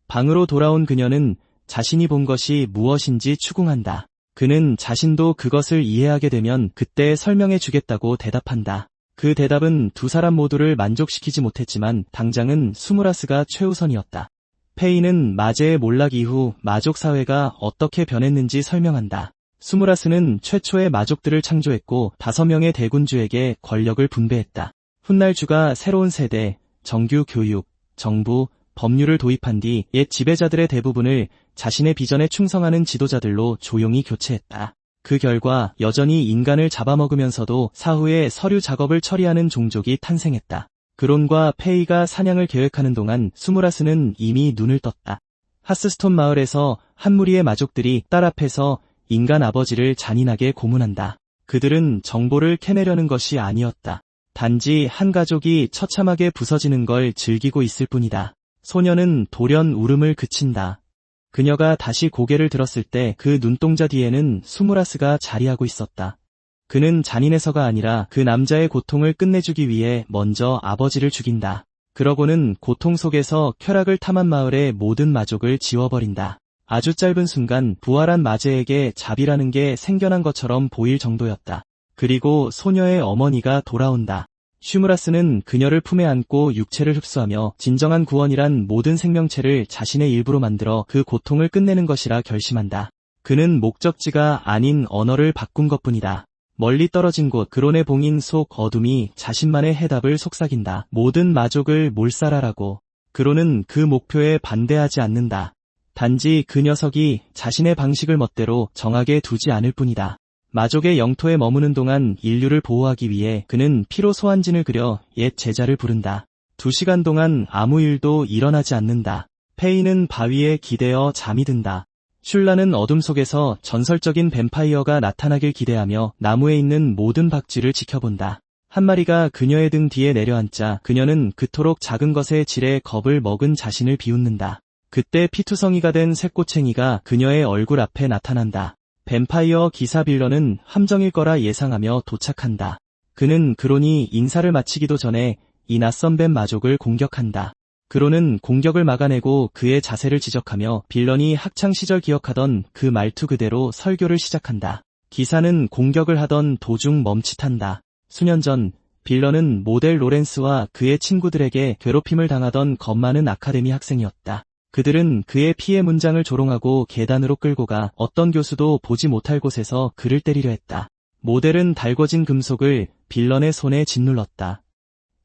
방으로 돌아온 그녀는 자신이 본 것이 무엇인지 추궁한다. 그는 자신도 그것을 이해하게 되면 그때 설명해 주겠다고 대답한다. 그 대답은 두 사람 모두를 만족시키지 못했지만 당장은 수무라스가 최우선이었다. 페이는 마제의 몰락 이후 마족 사회가 어떻게 변했는지 설명한다. 수무라스는 최초의 마족들을 창조했고 5명의 대군주에게 권력을 분배했다. 훗날주가 새로운 세대, 정규 교육, 정부, 법률을 도입한 뒤 옛 지배자들의 대부분을 자신의 비전에 충성하는 지도자들로 조용히 교체했다. 그 결과 여전히 인간을 잡아먹으면서도 사후에 서류 작업을 처리하는 종족이 탄생했다. 그론과 페이가 사냥을 계획하는 동안 수무라스는 이미 눈을 떴다. 하스스톤 마을에서 한 무리의 마족들이 딸 앞에서 인간 아버지를 잔인하게 고문한다. 그들은 정보를 캐내려는 것이 아니었다. 단지 한 가족이 처참하게 부서지는 걸 즐기고 있을 뿐이다. 소녀는 돌연 울음을 그친다. 그녀가 다시 고개를 들었을 때 그 눈동자 뒤에는 수무라스가 자리하고 있었다. 그는 잔인해서가 아니라 그 남자의 고통을 끝내주기 위해 먼저 아버지를 죽인다. 그러고는 고통 속에서 쾌락을 탐한 마을의 모든 마족을 지워버린다. 아주 짧은 순간 부활한 마제에게 자비라는 게 생겨난 것처럼 보일 정도였다. 그리고 소녀의 어머니가 돌아온다. 슈무라스는 그녀를 품에 안고 육체를 흡수하며 진정한 구원이란 모든 생명체를 자신의 일부로 만들어 그 고통을 끝내는 것이라 결심한다. 그는 목적지가 아닌 언어를 바꾼 것뿐이다. 멀리 떨어진 곳 그론의 봉인 속 어둠이 자신만의 해답을 속삭인다. 모든 마족을 몰살하라고. 그로는 그 목표에 반대하지 않는다. 단지 그 녀석이 자신의 방식을 멋대로 정하게 두지 않을 뿐이다. 마족의 영토에 머무는 동안 인류를 보호하기 위해 그는 피로 소환진을 그려 옛 제자를 부른다. 2시간 동안 아무 일도 일어나지 않는다. 페이는 바위에 기대어 잠이 든다. 슐라는 어둠 속에서 전설적인 뱀파이어가 나타나길 기대하며 나무에 있는 모든 박쥐를 지켜본다. 한 마리가 그녀의 등 뒤에 내려앉자 그녀는 그토록 작은 것에 지레 겁을 먹은 자신을 비웃는다. 그때 피투성이가 된 새꼬챙이가 그녀의 얼굴 앞에 나타난다. 뱀파이어 기사 빌런은 함정일 거라 예상하며 도착한다. 그는 그론이 인사를 마치기도 전에 이 낯선 뱀 마족을 공격한다. 그론은 공격을 막아내고 그의 자세를 지적하며 빌런이 학창시절 기억하던 그 말투 그대로 설교를 시작한다. 기사는 공격을 하던 도중 멈칫한다. 수년 전 빌런은 모델 로렌스와 그의 친구들에게 괴롭힘을 당하던 겁 많은 아카데미 학생이었다. 그들은 그의 피해 문장을 조롱하고 계단으로 끌고 가 어떤 교수도 보지 못할 곳에서 그를 때리려 했다. 모델은 달궈진 금속을 빌런의 손에 짓눌렀다.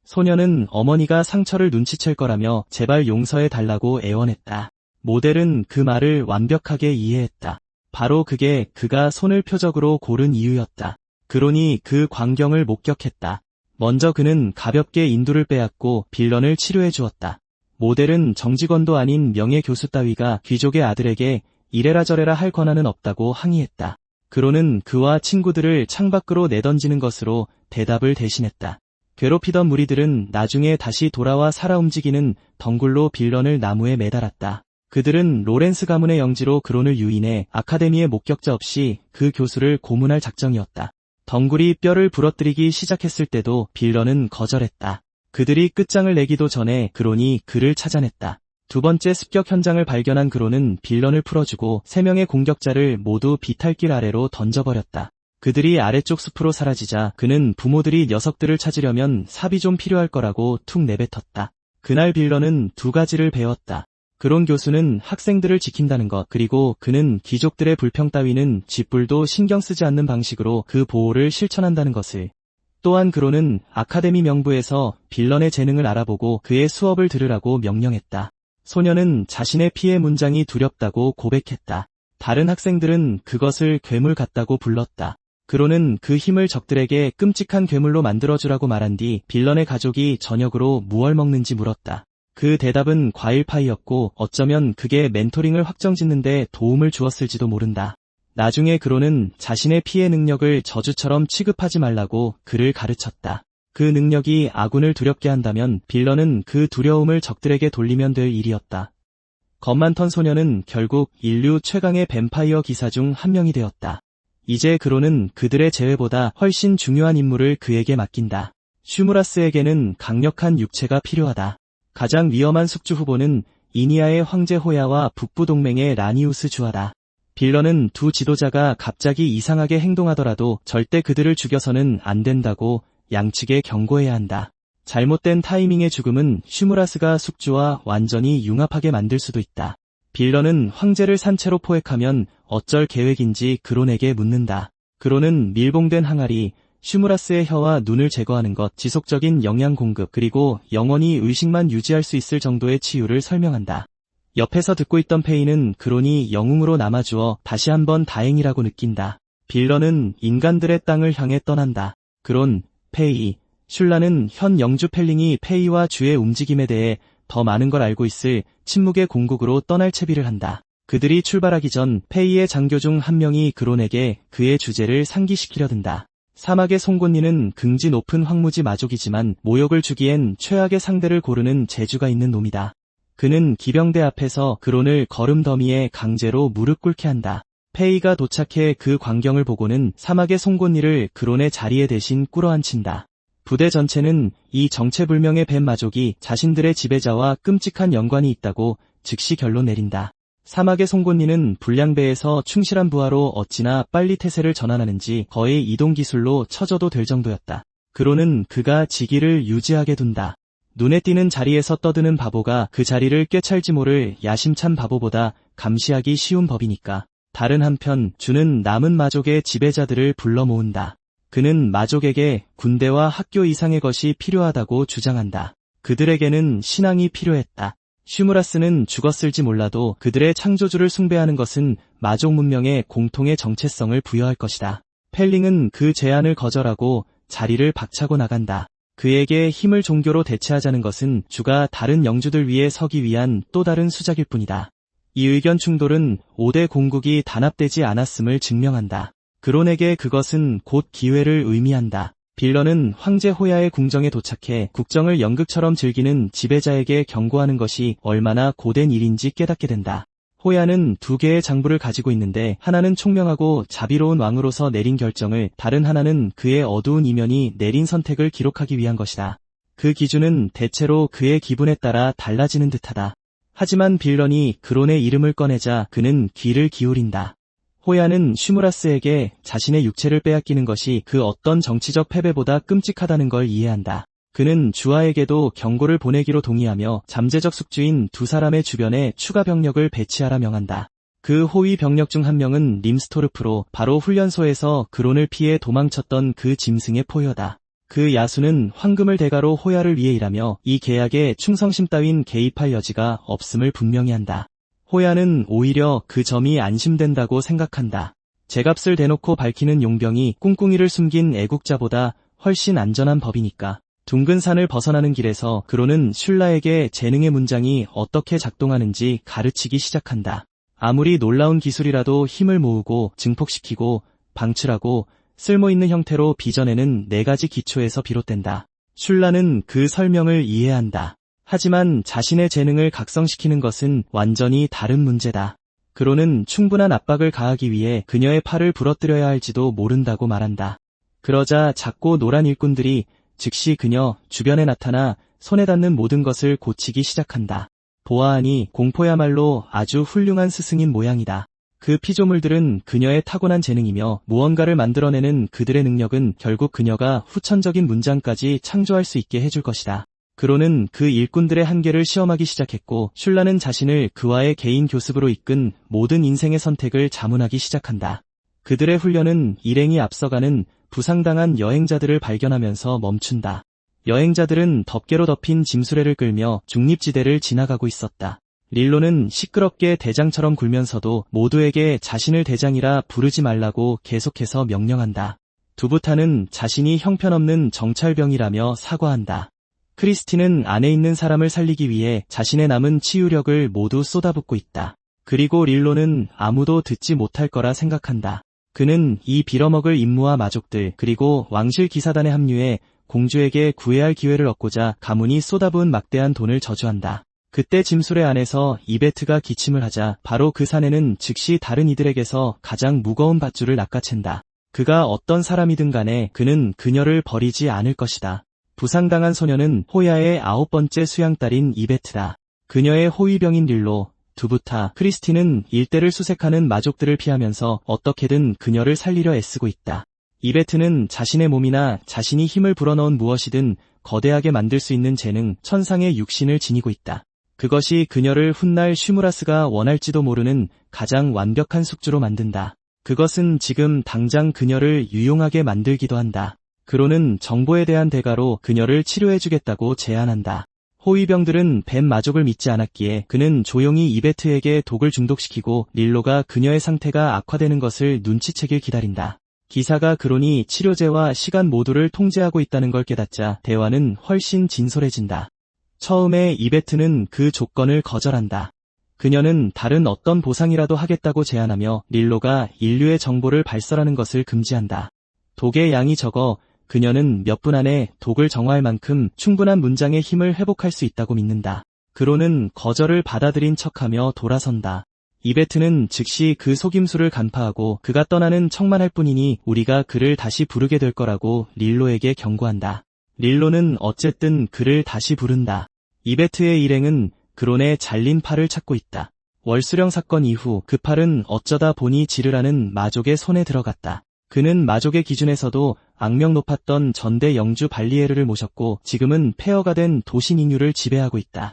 소녀는 어머니가 상처를 눈치챌 거라며 제발 용서해 달라고 애원했다. 모델은 그 말을 완벽하게 이해했다. 바로 그게 그가 손을 표적으로 고른 이유였다. 그론이 그 광경을 목격했다. 먼저 그는 가볍게 인두를 빼앗고 빌런을 치료해 주었다. 모델은 정직원도 아닌 명예교수 따위가 귀족의 아들에게 이래라 저래라 할 권한은 없다고 항의했다. 그로는 그와 친구들을 창밖으로 내던지는 것으로 대답을 대신했다. 괴롭히던 무리들은 나중에 다시 돌아와 살아 움직이는 덩굴로 빌런을 나무에 매달았다. 그들은 로렌스 가문의 영지로 그론을 유인해 아카데미의 목격자 없이 그 교수를 고문할 작정이었다. 덩굴이 뼈를 부러뜨리기 시작했을 때도 빌런은 거절했다. 그들이 끝장을 내기도 전에 그론이 그를 찾아냈다. 2번째 습격 현장을 발견한 그론은 빌런을 풀어주고 3명의 공격자를 모두 비탈길 아래로 던져버렸다. 그들이 아래쪽 숲으로 사라지자 그는 부모들이 녀석들을 찾으려면 삽이 좀 필요할 거라고 툭 내뱉었다. 그날 빌런은 2가지를 배웠다. 그론 교수는 학생들을 지킨다는 것, 그리고 그는 귀족들의 불평 따위는 쥐뿔도 신경 쓰지 않는 방식으로 그 보호를 실천한다는 것을. 또한 그론은 아카데미 명부에서 빌런의 재능을 알아보고 그의 수업을 들으라고 명령했다. 소녀는 자신의 피해 문장이 두렵다고 고백했다. 다른 학생들은 그것을 괴물 같다고 불렀다. 그론은 그 힘을 적들에게 끔찍한 괴물로 만들어주라고 말한 뒤 빌런의 가족이 저녁으로 무얼 먹는지 물었다. 그 대답은 과일파이였고 어쩌면 그게 멘토링을 확정짓는 데 도움을 주었을지도 모른다. 나중에 그론은 자신의 피해 능력을 저주처럼 취급하지 말라고 그를 가르쳤다. 그 능력이 아군을 두렵게 한다면 빌런은 그 두려움을 적들에게 돌리면 될 일이었다. 겁 많던 소녀는 결국 인류 최강의 뱀파이어 기사 중 한 명이 되었다. 이제 그론은 그들의 제외보다 훨씬 중요한 임무를 그에게 맡긴다. 슈무라스에게는 강력한 육체가 필요하다. 가장 위험한 숙주 후보는 이니아의 황제 호야와 북부 동맹의 라니우스 주하다. 빌런은 2 지도자가 갑자기 이상하게 행동하더라도 절대 그들을 죽여서는 안 된다고 양측에 경고해야 한다. 잘못된 타이밍의 죽음은 슈무라스가 숙주와 완전히 융합하게 만들 수도 있다. 빌런은 황제를 산채로 포획하면 어쩔 계획인지 그론에게 묻는다. 그론은 밀봉된 항아리, 슈무라스의 혀와 눈을 제거하는 것, 지속적인 영양 공급, 그리고 영원히 의식만 유지할 수 있을 정도의 치유를 설명한다. 옆에서 듣고 있던 페이는 그론이 영웅으로 남아주어 다시 한번 다행이라고 느낀다. 빌런은 인간들의 땅을 향해 떠난다. 그론, 페이, 슐라는 현 영주 펠링이 페이와 주의 움직임에 대해 더 많은 걸 알고 있을 침묵의 공국으로 떠날 채비를 한다. 그들이 출발하기 전 페이의 장교 중 한 명이 그론에게 그의 주제를 상기시키려 든다. 사막의 송곳니는 긍지 높은 황무지 마족이지만 모욕을 주기엔 최악의 상대를 고르는 재주가 있는 놈이다. 그는 기병대 앞에서 그론을 거름더미에 강제로 무릎 꿇게 한다. 페이가 도착해 그 광경을 보고는 사막의 송곳니를 그론의 자리에 대신 꿇어앉힌다. 부대 전체는 이 정체불명의 뱀 마족이 자신들의 지배자와 끔찍한 연관이 있다고 즉시 결론 내린다. 사막의 송곳니는 불량배에서 충실한 부하로 어찌나 빨리 태세를 전환하는지 거의 이동기술로 쳐줘도 될 정도였다. 그로는 그가 지기를 유지하게 둔다. 눈에 띄는 자리에서 떠드는 바보가 그 자리를 꿰찰지 모를 야심찬 바보보다 감시하기 쉬운 법이니까. 다른 한편 주는 남은 마족의 지배자들을 불러 모은다. 그는 마족에게 군대와 학교 이상의 것이 필요하다고 주장한다. 그들에게는 신앙이 필요했다. 슈무라스는 죽었을지 몰라도 그들의 창조주를 숭배하는 것은 마족 문명의 공통의 정체성을 부여할 것이다. 펠링은 그 제안을 거절하고 자리를 박차고 나간다. 그에게 힘을 종교로 대체하자는 것은 주가 다른 영주들 위에 서기 위한 또 다른 수작일 뿐이다. 이 의견 충돌은 5대 공국이 단합되지 않았음을 증명한다. 그론에게 그것은 곧 기회를 의미한다. 빌런은 황제 호야의 궁정에 도착해 국정을 연극처럼 즐기는 지배자에게 경고하는 것이 얼마나 고된 일인지 깨닫게 된다. 호야는 2개의 장부를 가지고 있는데 하나는 총명하고 자비로운 왕으로서 내린 결정을, 다른 하나는 그의 어두운 이면이 내린 선택을 기록하기 위한 것이다. 그 기준은 대체로 그의 기분에 따라 달라지는 듯하다. 하지만 빌런이 그론의 이름을 꺼내자 그는 귀를 기울인다. 호야는 슈무라스에게 자신의 육체를 빼앗기는 것이 그 어떤 정치적 패배보다 끔찍하다는 걸 이해한다. 그는 주하에게도 경고를 보내기로 동의하며 잠재적 숙주인 2사람의 주변에 추가 병력을 배치하라 명한다. 그 호위 병력 중 한 명은 림스토르프로, 바로 훈련소에서 그론을 피해 도망쳤던 그 짐승의 포효다. 그 야수는 황금을 대가로 호야를 위해 일하며 이 계약에 충성심 따윈 개입할 여지가 없음을 분명히 한다. 호야는 오히려 그 점이 안심된다고 생각한다. 제값을 대놓고 밝히는 용병이 꿍꿍이를 숨긴 애국자보다 훨씬 안전한 법이니까. 둥근 산을 벗어나는 길에서 그론은 슐라에게 재능의 문장이 어떻게 작동하는지 가르치기 시작한다. 아무리 놀라운 기술이라도 힘을 모으고 증폭시키고 방출하고 쓸모있는 형태로 빚어내는 4가지 기초에서 비롯된다. 슐라는 그 설명을 이해한다. 하지만 자신의 재능을 각성시키는 것은 완전히 다른 문제다. 그론은 충분한 압박을 가하기 위해 그녀의 팔을 부러뜨려야 할지도 모른다고 말한다. 그러자 작고 노란 일꾼들이 즉시 그녀 주변에 나타나 손에 닿는 모든 것을 고치기 시작한다. 보아하니 공포야말로 아주 훌륭한 스승인 모양이다. 그 피조물들은 그녀의 타고난 재능이며 무언가를 만들어내는 그들의 능력은 결국 그녀가 후천적인 문장까지 창조할 수 있게 해줄 것이다. 그론은 그 일꾼들의 한계를 시험하기 시작했고 슐라는 자신을 그와의 개인 교습으로 이끈 모든 인생의 선택을 자문하기 시작한다. 그들의 훈련은 일행이 앞서가는 부상당한 여행자들을 발견하면서 멈춘다. 여행자들은 덮개로 덮인 짐수레를 끌며 중립지대를 지나가고 있었다. 릴로는 시끄럽게 대장처럼 굴면서도 모두에게 자신을 대장이라 부르지 말라고 계속해서 명령한다. 두부타는 자신이 형편없는 정찰병이라며 사과한다. 크리스티는 안에 있는 사람을 살리기 위해 자신의 남은 치유력을 모두 쏟아붓고 있다. 그리고 릴로는 아무도 듣지 못할 거라 생각한다. 그는 이 빌어먹을 임무와 마족들 그리고 왕실 기사단에 합류해 공주에게 구애할 기회를 얻고자 가문이 쏟아부은 막대한 돈을 저주한다. 그때 짐수레 안에서 이베트가 기침을 하자 바로 그 사내는 즉시 다른 이들에게서 가장 무거운 밧줄을 낚아챈다. 그가 어떤 사람이든 간에 그는 그녀를 버리지 않을 것이다. 부상당한 소녀는 호야의 9번째 수양딸인 이베트다. 그녀의 호위병인 릴로, 두부타, 크리스티는 일대를 수색하는 마족들을 피하면서 어떻게든 그녀를 살리려 애쓰고 있다. 이베트는 자신의 몸이나 자신이 힘을 불어넣은 무엇이든 거대하게 만들 수 있는 재능, 천상의 육신을 지니고 있다. 그것이 그녀를 훗날 슈무라스가 원할지도 모르는 가장 완벽한 숙주로 만든다. 그것은 지금 당장 그녀를 유용하게 만들기도 한다. 그로는 정보에 대한 대가로 그녀를 치료해주겠다고 제안한다. 호위병들은 뱀 마족을 믿지 않았기에 그는 조용히 이베트에게 독을 중독시키고 릴로가 그녀의 상태가 악화되는 것을 눈치채길 기다린다. 기사가 그론이 치료제와 시간 모두를 통제하고 있다는 걸 깨닫자 대화는 훨씬 진솔해진다. 처음에 이베트는 그 조건을 거절한다. 그녀는 다른 어떤 보상이라도 하겠다고 제안하며 릴로가 인류의 정보를 발설하는 것을 금지한다. 독의 양이 적어 그녀는 몇 분 안에 독을 정화할 만큼 충분한 문장의 힘을 회복할 수 있다고 믿는다. 그로는 거절을 받아들인 척하며 돌아선다. 이베트는 즉시 그 속임수를 간파하고 그가 떠나는 척만 할 뿐이니 우리가 그를 다시 부르게 될 거라고 릴로에게 경고한다. 릴로는 어쨌든 그를 다시 부른다. 이베트의 일행은 그론의 잘린 팔을 찾고 있다. 월수령 사건 이후 그 팔은 어쩌다 보니 지르라는 마족의 손에 들어갔다. 그는 마족의 기준에서도 악명 높았던 전대 영주 발리에르를 모셨고 지금은 폐허가 된 도시 잉유를 지배하고 있다.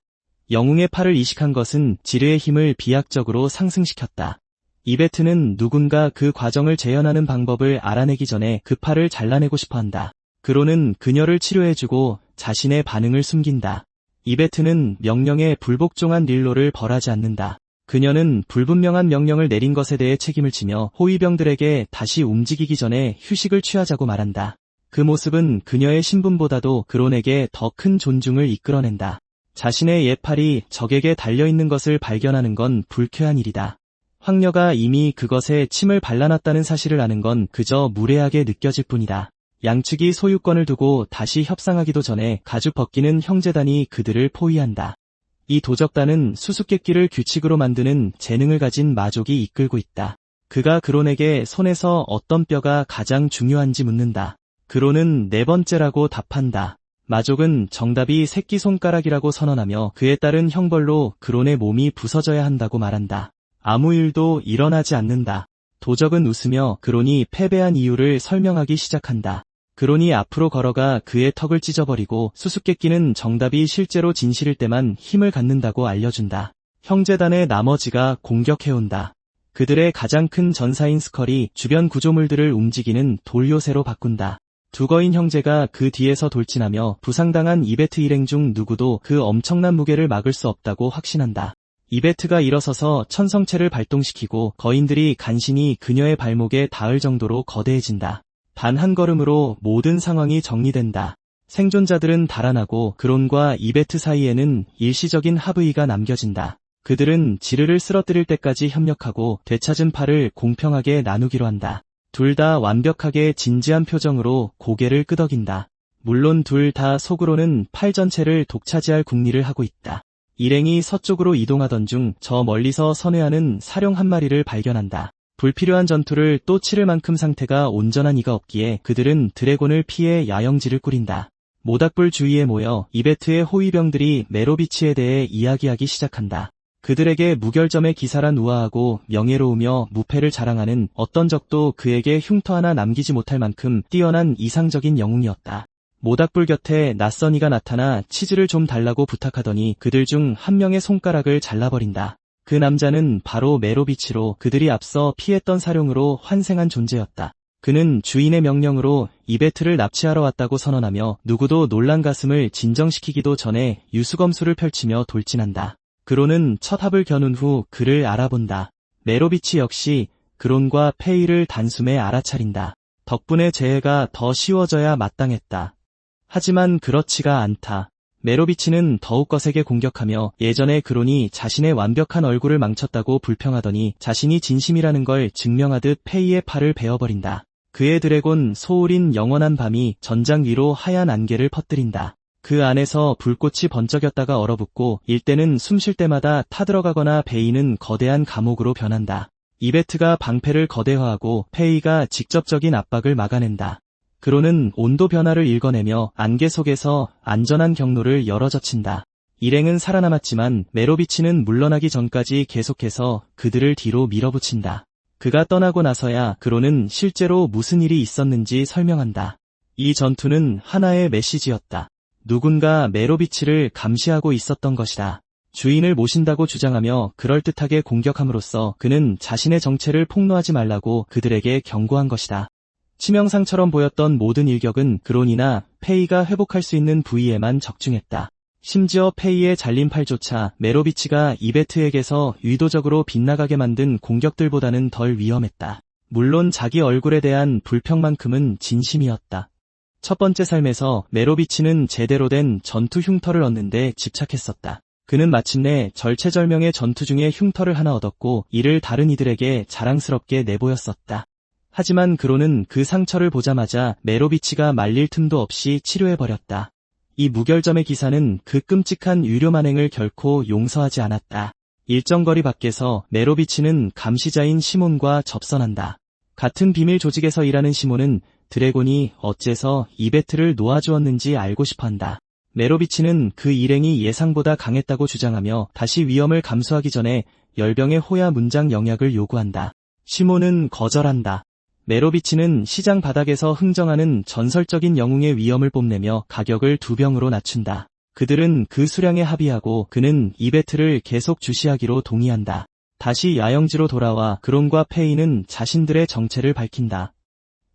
영웅의 팔을 이식한 것은 지르의 힘을 비약적으로 상승시켰다. 이베트는 누군가 그 과정을 재현하는 방법을 알아내기 전에 그 팔을 잘라내고 싶어한다. 그로는 그녀를 치료해주고 자신의 반응을 숨긴다. 이베트는 명령에 불복종한 릴로를 벌하지 않는다. 그녀는 불분명한 명령을 내린 것에 대해 책임을 지며 호위병들에게 다시 움직이기 전에 휴식을 취하자고 말한다. 그 모습은 그녀의 신분보다도 그론에게 더 큰 존중을 이끌어낸다. 자신의 옛 팔이 적에게 달려있는 것을 발견하는 건 불쾌한 일이다. 황녀가 이미 그것에 침을 발라놨다는 사실을 아는 건 그저 무례하게 느껴질 뿐이다. 양측이 소유권을 두고 다시 협상하기도 전에 가죽 벗기는 형제단이 그들을 포위한다. 이 도적단은 수수께끼를 규칙으로 만드는 재능을 가진 마족이 이끌고 있다. 그가 그론에게 손에서 어떤 뼈가 가장 중요한지 묻는다. 그론은 네 번째라고 답한다. 마족은 정답이 새끼손가락이라고 선언하며 그에 따른 형벌로 그론의 몸이 부서져야 한다고 말한다. 아무 일도 일어나지 않는다. 도적은 웃으며 그론이 패배한 이유를 설명하기 시작한다. 그론이 앞으로 걸어가 그의 턱을 찢어버리고 수수께끼는 정답이 실제로 진실일 때만 힘을 갖는다고 알려준다. 형제단의 나머지가 공격해온다. 그들의 가장 큰 전사인 스컬이 주변 구조물들을 움직이는 돌 요새로 바꾼다. 두 거인 형제가 그 뒤에서 돌진하며 부상당한 이베트 일행 중 누구도 그 엄청난 무게를 막을 수 없다고 확신한다. 이베트가 일어서서 천성체를 발동시키고 거인들이 간신히 그녀의 발목에 닿을 정도로 거대해진다. 단 한 걸음으로 모든 상황이 정리된다. 생존자들은 달아나고 그론과 이베트 사이에는 일시적인 합의가 남겨진다. 그들은 지르를 쓰러뜨릴 때까지 협력하고 되찾은 팔을 공평하게 나누기로 한다. 둘 다 완벽하게 진지한 표정으로 고개를 끄덕인다. 물론 둘 다 속으로는 팔 전체를 독차지할 궁리를 하고 있다. 일행이 서쪽으로 이동하던 중 저 멀리서 선회하는 사령 한 마리를 발견한다. 불필요한 전투를 또 치를 만큼 상태가 온전한 이가 없기에 그들은 드래곤을 피해 야영지를 꾸린다. 모닥불 주위에 모여 이베트의 호위병들이 메로비치에 대해 이야기하기 시작한다. 그들에게 무결점의 기사란 우아하고 명예로우며 무패를 자랑하는 어떤 적도 그에게 흉터 하나 남기지 못할 만큼 뛰어난 이상적인 영웅이었다. 모닥불 곁에 낯선 이가 나타나 치즈를 좀 달라고 부탁하더니 그들 중 한 명의 손가락을 잘라버린다. 그 남자는 바로 메로비치로 그들이 앞서 피했던 사령으로 환생한 존재였다. 그는 주인의 명령으로 이베트를 납치하러 왔다고 선언하며 누구도 놀란 가슴을 진정시키기도 전에 유수검술을 펼치며 돌진한다. 그론은 첫 합을 겨눈 후 그를 알아본다. 메로비치 역시 그론과 페이를 단숨에 알아차린다. 덕분에 재해가 더 쉬워져야 마땅했다. 하지만 그렇지가 않다. 메로비치는 더욱 거세게 공격하며 예전에 그론이 자신의 완벽한 얼굴을 망쳤다고 불평하더니 자신이 진심이라는 걸 증명하듯 페이의 팔을 베어버린다. 그의 드래곤 소울인 영원한 밤이 전장 위로 하얀 안개를 퍼뜨린다. 그 안에서 불꽃이 번쩍였다가 얼어붙고 일대는 숨 쉴 때마다 타들어가거나 베이는 거대한 감옥으로 변한다. 이베트가 방패를 거대화하고 페이가 직접적인 압박을 막아낸다. 그론은 온도 변화를 읽어내며 안개 속에서 안전한 경로를 열어젖힌다. 일행은 살아남았지만 메로비치는 물러나기 전까지 계속해서 그들을 뒤로 밀어붙인다. 그가 떠나고 나서야 그론은 실제로 무슨 일이 있었는지 설명한다. 이 전투는 하나의 메시지였다. 누군가 메로비치를 감시하고 있었던 것이다. 주인을 모신다고 주장하며 그럴듯하게 공격함으로써 그는 자신의 정체를 폭로하지 말라고 그들에게 경고한 것이다. 치명상처럼 보였던 모든 일격은 그론이나 페이가 회복할 수 있는 부위에만 적중했다. 심지어 페이의 잘린 팔조차 메로비치가 이베트에게서 의도적으로 빗나가게 만든 공격들보다는 덜 위험했다. 물론 자기 얼굴에 대한 불평만큼은 진심이었다. 첫 번째 삶에서 메로비치는 제대로 된 전투 흉터를 얻는데 집착했었다. 그는 마침내 절체절명의 전투 중에 흉터를 하나 얻었고 이를 다른 이들에게 자랑스럽게 내보였었다. 하지만 그론은 그 상처를 보자마자 메로비치가 말릴 틈도 없이 치료해버렸다. 이 무결점의 기사는 그 끔찍한 유료 만행을 결코 용서하지 않았다. 일정 거리 밖에서 메로비치는 감시자인 시몬과 접선한다. 같은 비밀 조직에서 일하는 시몬은 드래곤이 어째서 이베트를 놓아주었는지 알고 싶어한다. 메로비치는 그 일행이 예상보다 강했다고 주장하며 다시 위험을 감수하기 전에 열병의 호야 문장 영약을 요구한다. 시몬은 거절한다. 메로비치는 시장 바닥에서 흥정하는 전설적인 영웅의 위엄을 뽐내며 가격을 2병으로 낮춘다. 그들은 그 수량에 합의하고 그는 이베트를 계속 주시하기로 동의한다. 다시 야영지로 돌아와 그론과 페이는 자신들의 정체를 밝힌다.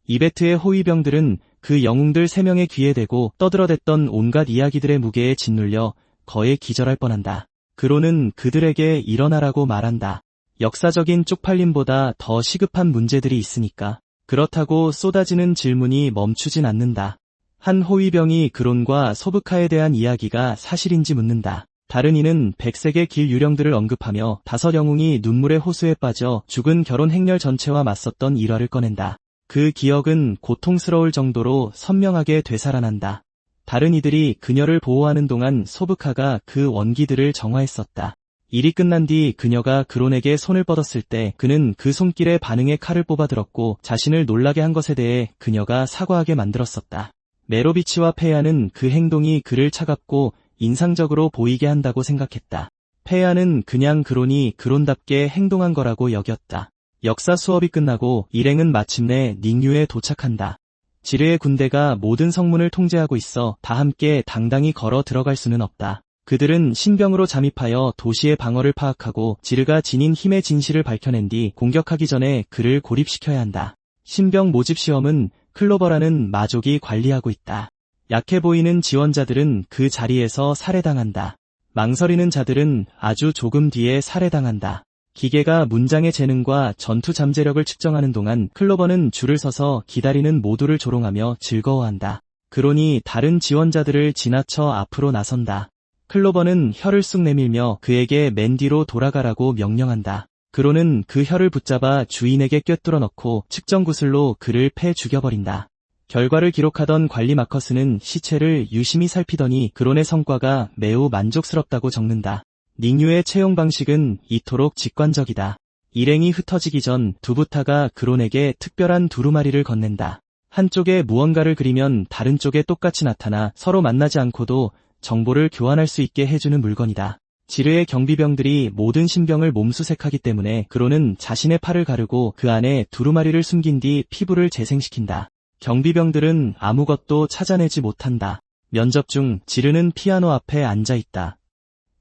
이베트의 호위병들은 그 영웅들 3명의 귀에 대고 떠들어댔던 온갖 이야기들의 무게에 짓눌려 거에 기절할 뻔한다. 그로는 그들에게 일어나라고 말한다. 역사적인 쪽팔림보다 더 시급한 문제들이 있으니까. 그렇다고 쏟아지는 질문이 멈추진 않는다. 한 호위병이 그론과 소브카에 대한 이야기가 사실인지 묻는다. 다른 이는 백색의 길 유령들을 언급하며 5 영웅이 눈물의 호수에 빠져 죽은 결혼 행렬 전체와 맞섰던 일화를 꺼낸다. 그 기억은 고통스러울 정도로 선명하게 되살아난다. 다른 이들이 그녀를 보호하는 동안 소브카가 그 원기들을 정화했었다. 일이 끝난 뒤 그녀가 그론에게 손을 뻗었을 때 그는 그 손길에 반응해 칼을 뽑아들었고 자신을 놀라게 한 것에 대해 그녀가 사과하게 만들었었다. 메로비치와 페야는 그 행동이 그를 차갑고 인상적으로 보이게 한다고 생각했다. 페야는 그냥 그론이 그론답게 행동한 거라고 여겼다. 역사 수업이 끝나고 일행은 마침내 닝유에 도착한다. 지르의 군대가 모든 성문을 통제하고 있어 다 함께 당당히 걸어 들어갈 수는 없다. 그들은 신병으로 잠입하여 도시의 방어를 파악하고 지르가 지닌 힘의 진실을 밝혀낸 뒤 공격하기 전에 그를 고립시켜야 한다. 신병 모집 시험은 클로버라는 마족이 관리하고 있다. 약해 보이는 지원자들은 그 자리에서 살해당한다. 망설이는 자들은 아주 조금 뒤에 살해당한다. 기계가 문장의 재능과 전투 잠재력을 측정하는 동안 클로버는 줄을 서서 기다리는 모두를 조롱하며 즐거워한다. 그론이 다른 지원자들을 지나쳐 앞으로 나선다. 클로버는 혀를 쑥 내밀며 그에게 맨 뒤로 돌아가라고 명령한다. 그론은 그 혀를 붙잡아 주인에게 꿰뚫어 넣고 측정 구슬로 그를 패 죽여버린다. 결과를 기록하던 관리 마커스는 시체를 유심히 살피더니 그론의 성과가 매우 만족스럽다고 적는다. 닝유의 채용 방식은 이토록 직관적이다. 일행이 흩어지기 전 두부타가 그론에게 특별한 두루마리를 건넨다. 한쪽에 무언가를 그리면 다른 쪽에 똑같이 나타나 서로 만나지 않고도 정보를 교환할 수 있게 해주는 물건이다. 지르의 경비병들이 모든 신병을 몸수색하기 때문에 그론은 자신의 팔을 가르고 그 안에 두루마리를 숨긴 뒤 피부를 재생시킨다. 경비병들은 아무것도 찾아내지 못한다. 면접 중 지르는 피아노 앞에 앉아있다.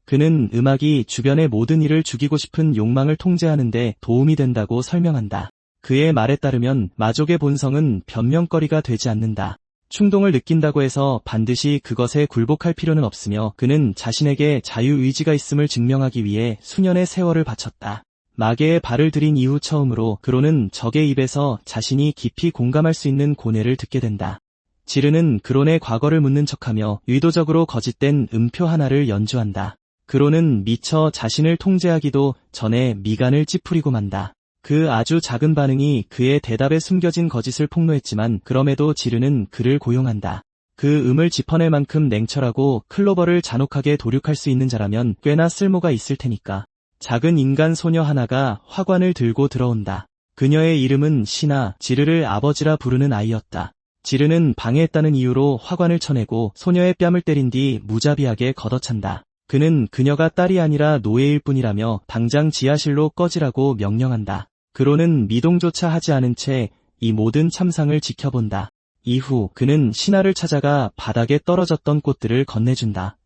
그는 음악이 주변의 모든 일을 죽이고 싶은 욕망을 통제하는 데 도움이 된다고 설명한다. 그의 말에 따르면 마족의 본성은 변명거리가 되지 않는다. 충동을 느낀다고 해서 반드시 그것에 굴복할 필요는 없으며 그는 자신에게 자유의지가 있음을 증명하기 위해 수년의 세월을 바쳤다. 마계에 발을 들인 이후 처음으로 그론은 적의 입에서 자신이 깊이 공감할 수 있는 고뇌를 듣게 된다. 지르는 그론의 과거를 묻는 척하며 의도적으로 거짓된 음표 하나를 연주한다. 그론은 미처 자신을 통제하기도 전에 미간을 찌푸리고 만다. 그 아주 작은 반응이 그의 대답에 숨겨진 거짓을 폭로했지만 그럼에도 지르는 그를 고용한다. 그 음을 짚어낼 만큼 냉철하고 클로버를 잔혹하게 도륙할 수 있는 자라면 꽤나 쓸모가 있을 테니까. 작은 인간 소녀 하나가 화관을 들고 들어온다. 그녀의 이름은 시나, 지르를 아버지라 부르는 아이였다. 지르는 방해했다는 이유로 화관을 쳐내고 소녀의 뺨을 때린 뒤 무자비하게 걷어찬다. 그는 그녀가 딸이 아니라 노예일 뿐이라며 당장 지하실로 꺼지라고 명령한다. 그로는 미동조차 하지 않은 채 이 모든 참상을 지켜본다. 이후 그는 신하를 찾아가 바닥에 떨어졌던 꽃들을 건네준다.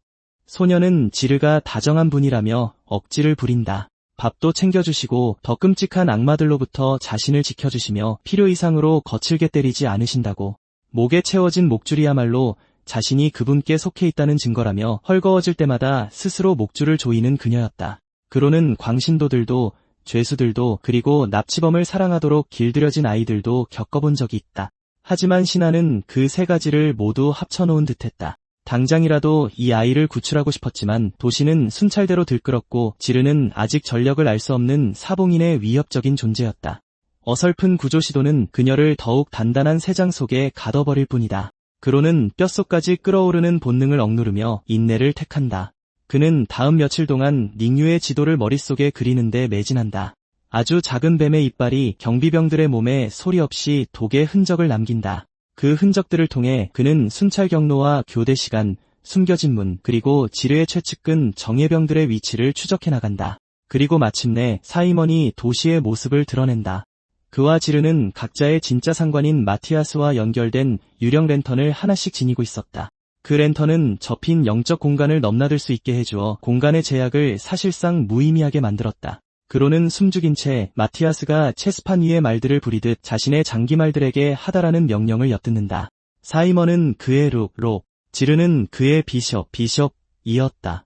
소녀는 지르가 다정한 분이라며 억지를 부린다. 밥도 챙겨주시고 더 끔찍한 악마들로부터 자신을 지켜주시며 필요 이상으로 거칠게 때리지 않으신다고. 목에 채워진 목줄이야말로 자신이 그분께 속해 있다는 증거라며 헐거워질 때마다 스스로 목줄을 조이는 그녀였다. 그로는 광신도들도 죄수들도 그리고 납치범을 사랑하도록 길들여진 아이들도 겪어본 적이 있다. 하지만 신하는 그 3가지를 모두 합쳐놓은 듯했다. 당장이라도 이 아이를 구출하고 싶었지만 도시는 순찰대로 들끓었고 지르는 아직 전력을 알 수 없는 사봉인의 위협적인 존재였다. 어설픈 구조 시도는 그녀를 더욱 단단한 새장 속에 가둬버릴 뿐이다. 그로는 뼛속까지 끓어오르는 본능을 억누르며 인내를 택한다. 그는 다음 며칠 동안 닝유의 지도를 머릿속에 그리는데 매진한다. 아주 작은 뱀의 이빨이 경비병들의 몸에 소리 없이 독의 흔적을 남긴다. 그 흔적들을 통해 그는 순찰 경로와 교대 시간, 숨겨진 문, 그리고 지르의 최측근 정예병들의 위치를 추적해 나간다. 그리고 마침내 사이먼이 도시의 모습을 드러낸다. 그와 지르는 각자의 진짜 상관인 마티아스와 연결된 유령 랜턴을 하나씩 지니고 있었다. 그 랜턴은 접힌 영적 공간을 넘나들 수 있게 해주어 공간의 제약을 사실상 무의미하게 만들었다. 그로는 숨죽인 채 마티아스가 체스판 위의 말들을 부리듯 자신의 장기말들에게 하다라는 명령을 엿듣는다. 사이먼은 그의 룩, 지르는 그의 비숍이었다.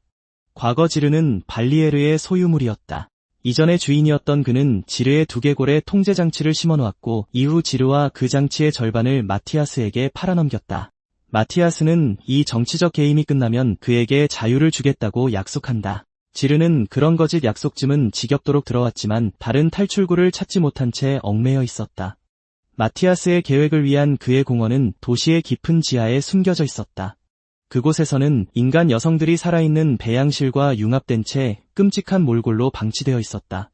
과거 지르는 발리에르의 소유물이었다. 이전의 주인이었던 그는 지르의 두개골에 통제 장치를 심어놓았고 이후 지르와 그 장치의 절반을 마티아스에게 팔아넘겼다. 마티아스는 이 정치적 개임이 끝나면 그에게 자유를 주겠다고 약속한다. 지르는 그런 거짓 약속쯤은 지겹도록 들어왔지만 다른 탈출구를 찾지 못한 채 얽매여 있었다. 마티아스의 계획을 위한 그의 공원은 도시의 깊은 지하에 숨겨져 있었다. 그곳에서는 인간 여성들이 살아있는 배양실과 융합된 채 끔찍한 몰골로 방치되어 있었다.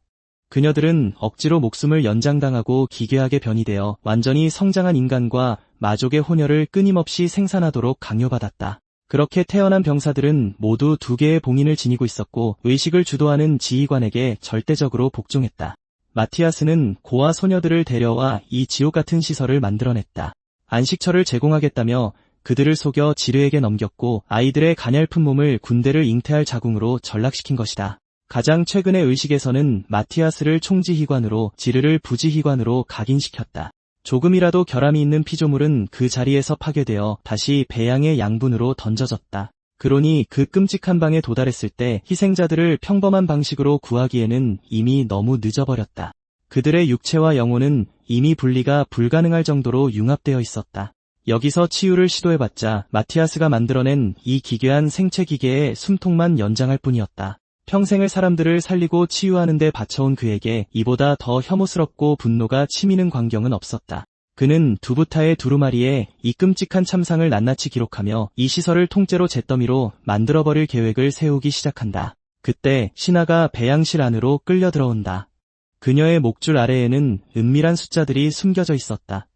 그녀들은 억지로 목숨을 연장당하고 기괴하게 변이되어 완전히 성장한 인간과 마족의 혼혈을 끊임없이 생산하도록 강요받았다. 그렇게 태어난 병사들은 모두 2개의 봉인을 지니고 있었고 의식을 주도하는 지휘관에게 절대적으로 복종했다. 마티아스는 고아 소녀들을 데려와 이 지옥 같은 시설을 만들어냈다. 안식처를 제공하겠다며 그들을 속여 지르에게 넘겼고 아이들의 가냘픈 몸을 군대를 잉태할 자궁으로 전락시킨 것이다. 가장 최근의 의식에서는 마티아스를 총지휘관으로 지르를 부지휘관으로 각인시켰다. 조금이라도 결함이 있는 피조물은 그 자리에서 파괴되어 다시 배양의 양분으로 던져졌다. 그러니 그 끔찍한 방에 도달했을 때 희생자들을 평범한 방식으로 구하기에는 이미 너무 늦어버렸다. 그들의 육체와 영혼은 이미 분리가 불가능할 정도로 융합되어 있었다. 여기서 치유를 시도해봤자 마티아스가 만들어낸 이 기괴한 생체기계의 숨통만 연장할 뿐이었다. 평생을 사람들을 살리고 치유하는 데 바쳐온 그에게 이보다 더 혐오스럽고 분노가 치미는 광경은 없었다. 그는 두부타의 두루마리에 이 끔찍한 참상을 낱낱이 기록하며 이 시설을 통째로 잿더미로 만들어버릴 계획을 세우기 시작한다. 그때 신하가 배양실 안으로 끌려 들어온다. 그녀의 목줄 아래에는 은밀한 숫자들이 숨겨져 있었다.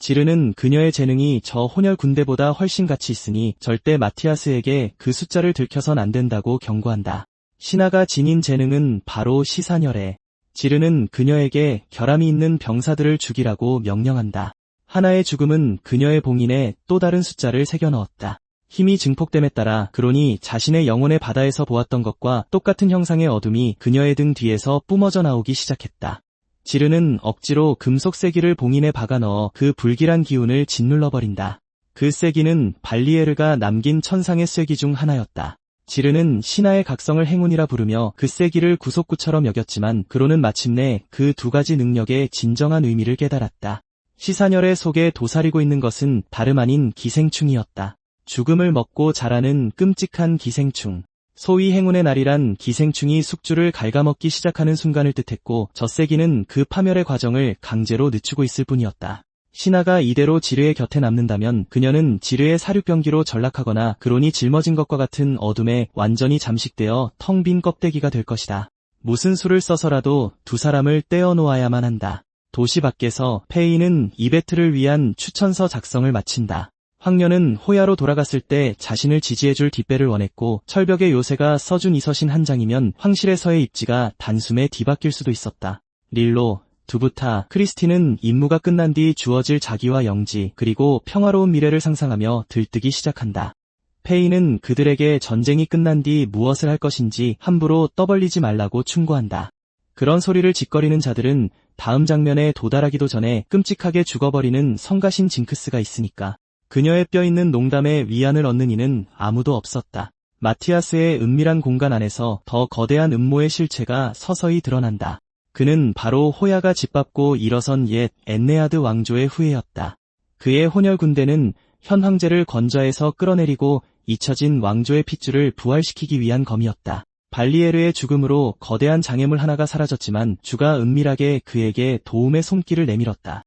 지르는 그녀의 재능이 저 혼혈 군대보다 훨씬 가치 있으니 절대 마티아스에게 그 숫자를 들켜선 안 된다고 경고한다. 신하가 지닌 재능은 바로 시사녀래. 지르는 그녀에게 결함이 있는 병사들을 죽이라고 명령한다. 하나의 죽음은 그녀의 봉인에 또 다른 숫자를 새겨 넣었다. 힘이 증폭됨에 따라 그러니 자신의 영혼의 바다에서 보았던 것과 똑같은 형상의 어둠이 그녀의 등 뒤에서 뿜어져 나오기 시작했다. 지르는 억지로 금속 쐐기를 봉인에 박아 넣어 그 불길한 기운을 짓눌러버린다. 그 쐐기는 발리에르가 남긴 천상의 쐐기 중 하나였다. 지르는 신하의 각성을 행운이라 부르며 그 쐐기를 구속구처럼 여겼지만 그로는 마침내 그 2가지 능력의 진정한 의미를 깨달았다. 시사녀의 속에 도사리고 있는 것은 다름 아닌 기생충이었다. 죽음을 먹고 자라는 끔찍한 기생충. 소위 행운의 날이란 기생충이 숙주를 갉아먹기 시작하는 순간을 뜻했고 저 쐐기는 그 파멸의 과정을 강제로 늦추고 있을 뿐이었다. 신하가 이대로 지르의 곁에 남는다면 그녀는 지르의 사륙병기로 전락하거나 그론이 짊어진 것과 같은 어둠에 완전히 잠식되어 텅 빈 껍데기가 될 것이다. 무슨 수를 써서라도 2사람을 떼어 놓아야만 한다. 도시 밖에서 페이는 이베트를 위한 추천서 작성을 마친다. 황녀는 호야로 돌아갔을 때 자신을 지지해줄 뒷배를 원했고 철벽의 요새가 써준 이 서신 한 장이면 황실에서의 입지가 단숨에 뒤바뀔 수도 있었다. 릴로, 두부타, 크리스티는 임무가 끝난 뒤 주어질 자기와 영지 그리고 평화로운 미래를 상상하며 들뜨기 시작한다. 페이는 그들에게 전쟁이 끝난 뒤 무엇을 할 것인지 함부로 떠벌리지 말라고 충고한다. 그런 소리를 짓거리는 자들은 다음 장면에 도달하기도 전에 끔찍하게 죽어버리는 성가신 징크스가 있으니까. 그녀의 뼈있는 농담에 위안을 얻는 이는 아무도 없었다. 마티아스의 은밀한 공간 안에서 더 거대한 음모의 실체가 서서히 드러난다. 그는 바로 호야가 짓밟고 일어선 옛 엔네아드 왕조의 후예였다. 그의 혼혈 군대는 현 황제를 건좌에서 끌어내리고 잊혀진 왕조의 핏줄을 부활시키기 위한 검이었다. 발리에르의 죽음으로 거대한 장애물 하나가 사라졌지만 주가 은밀하게 그에게 도움의 손길을 내밀었다.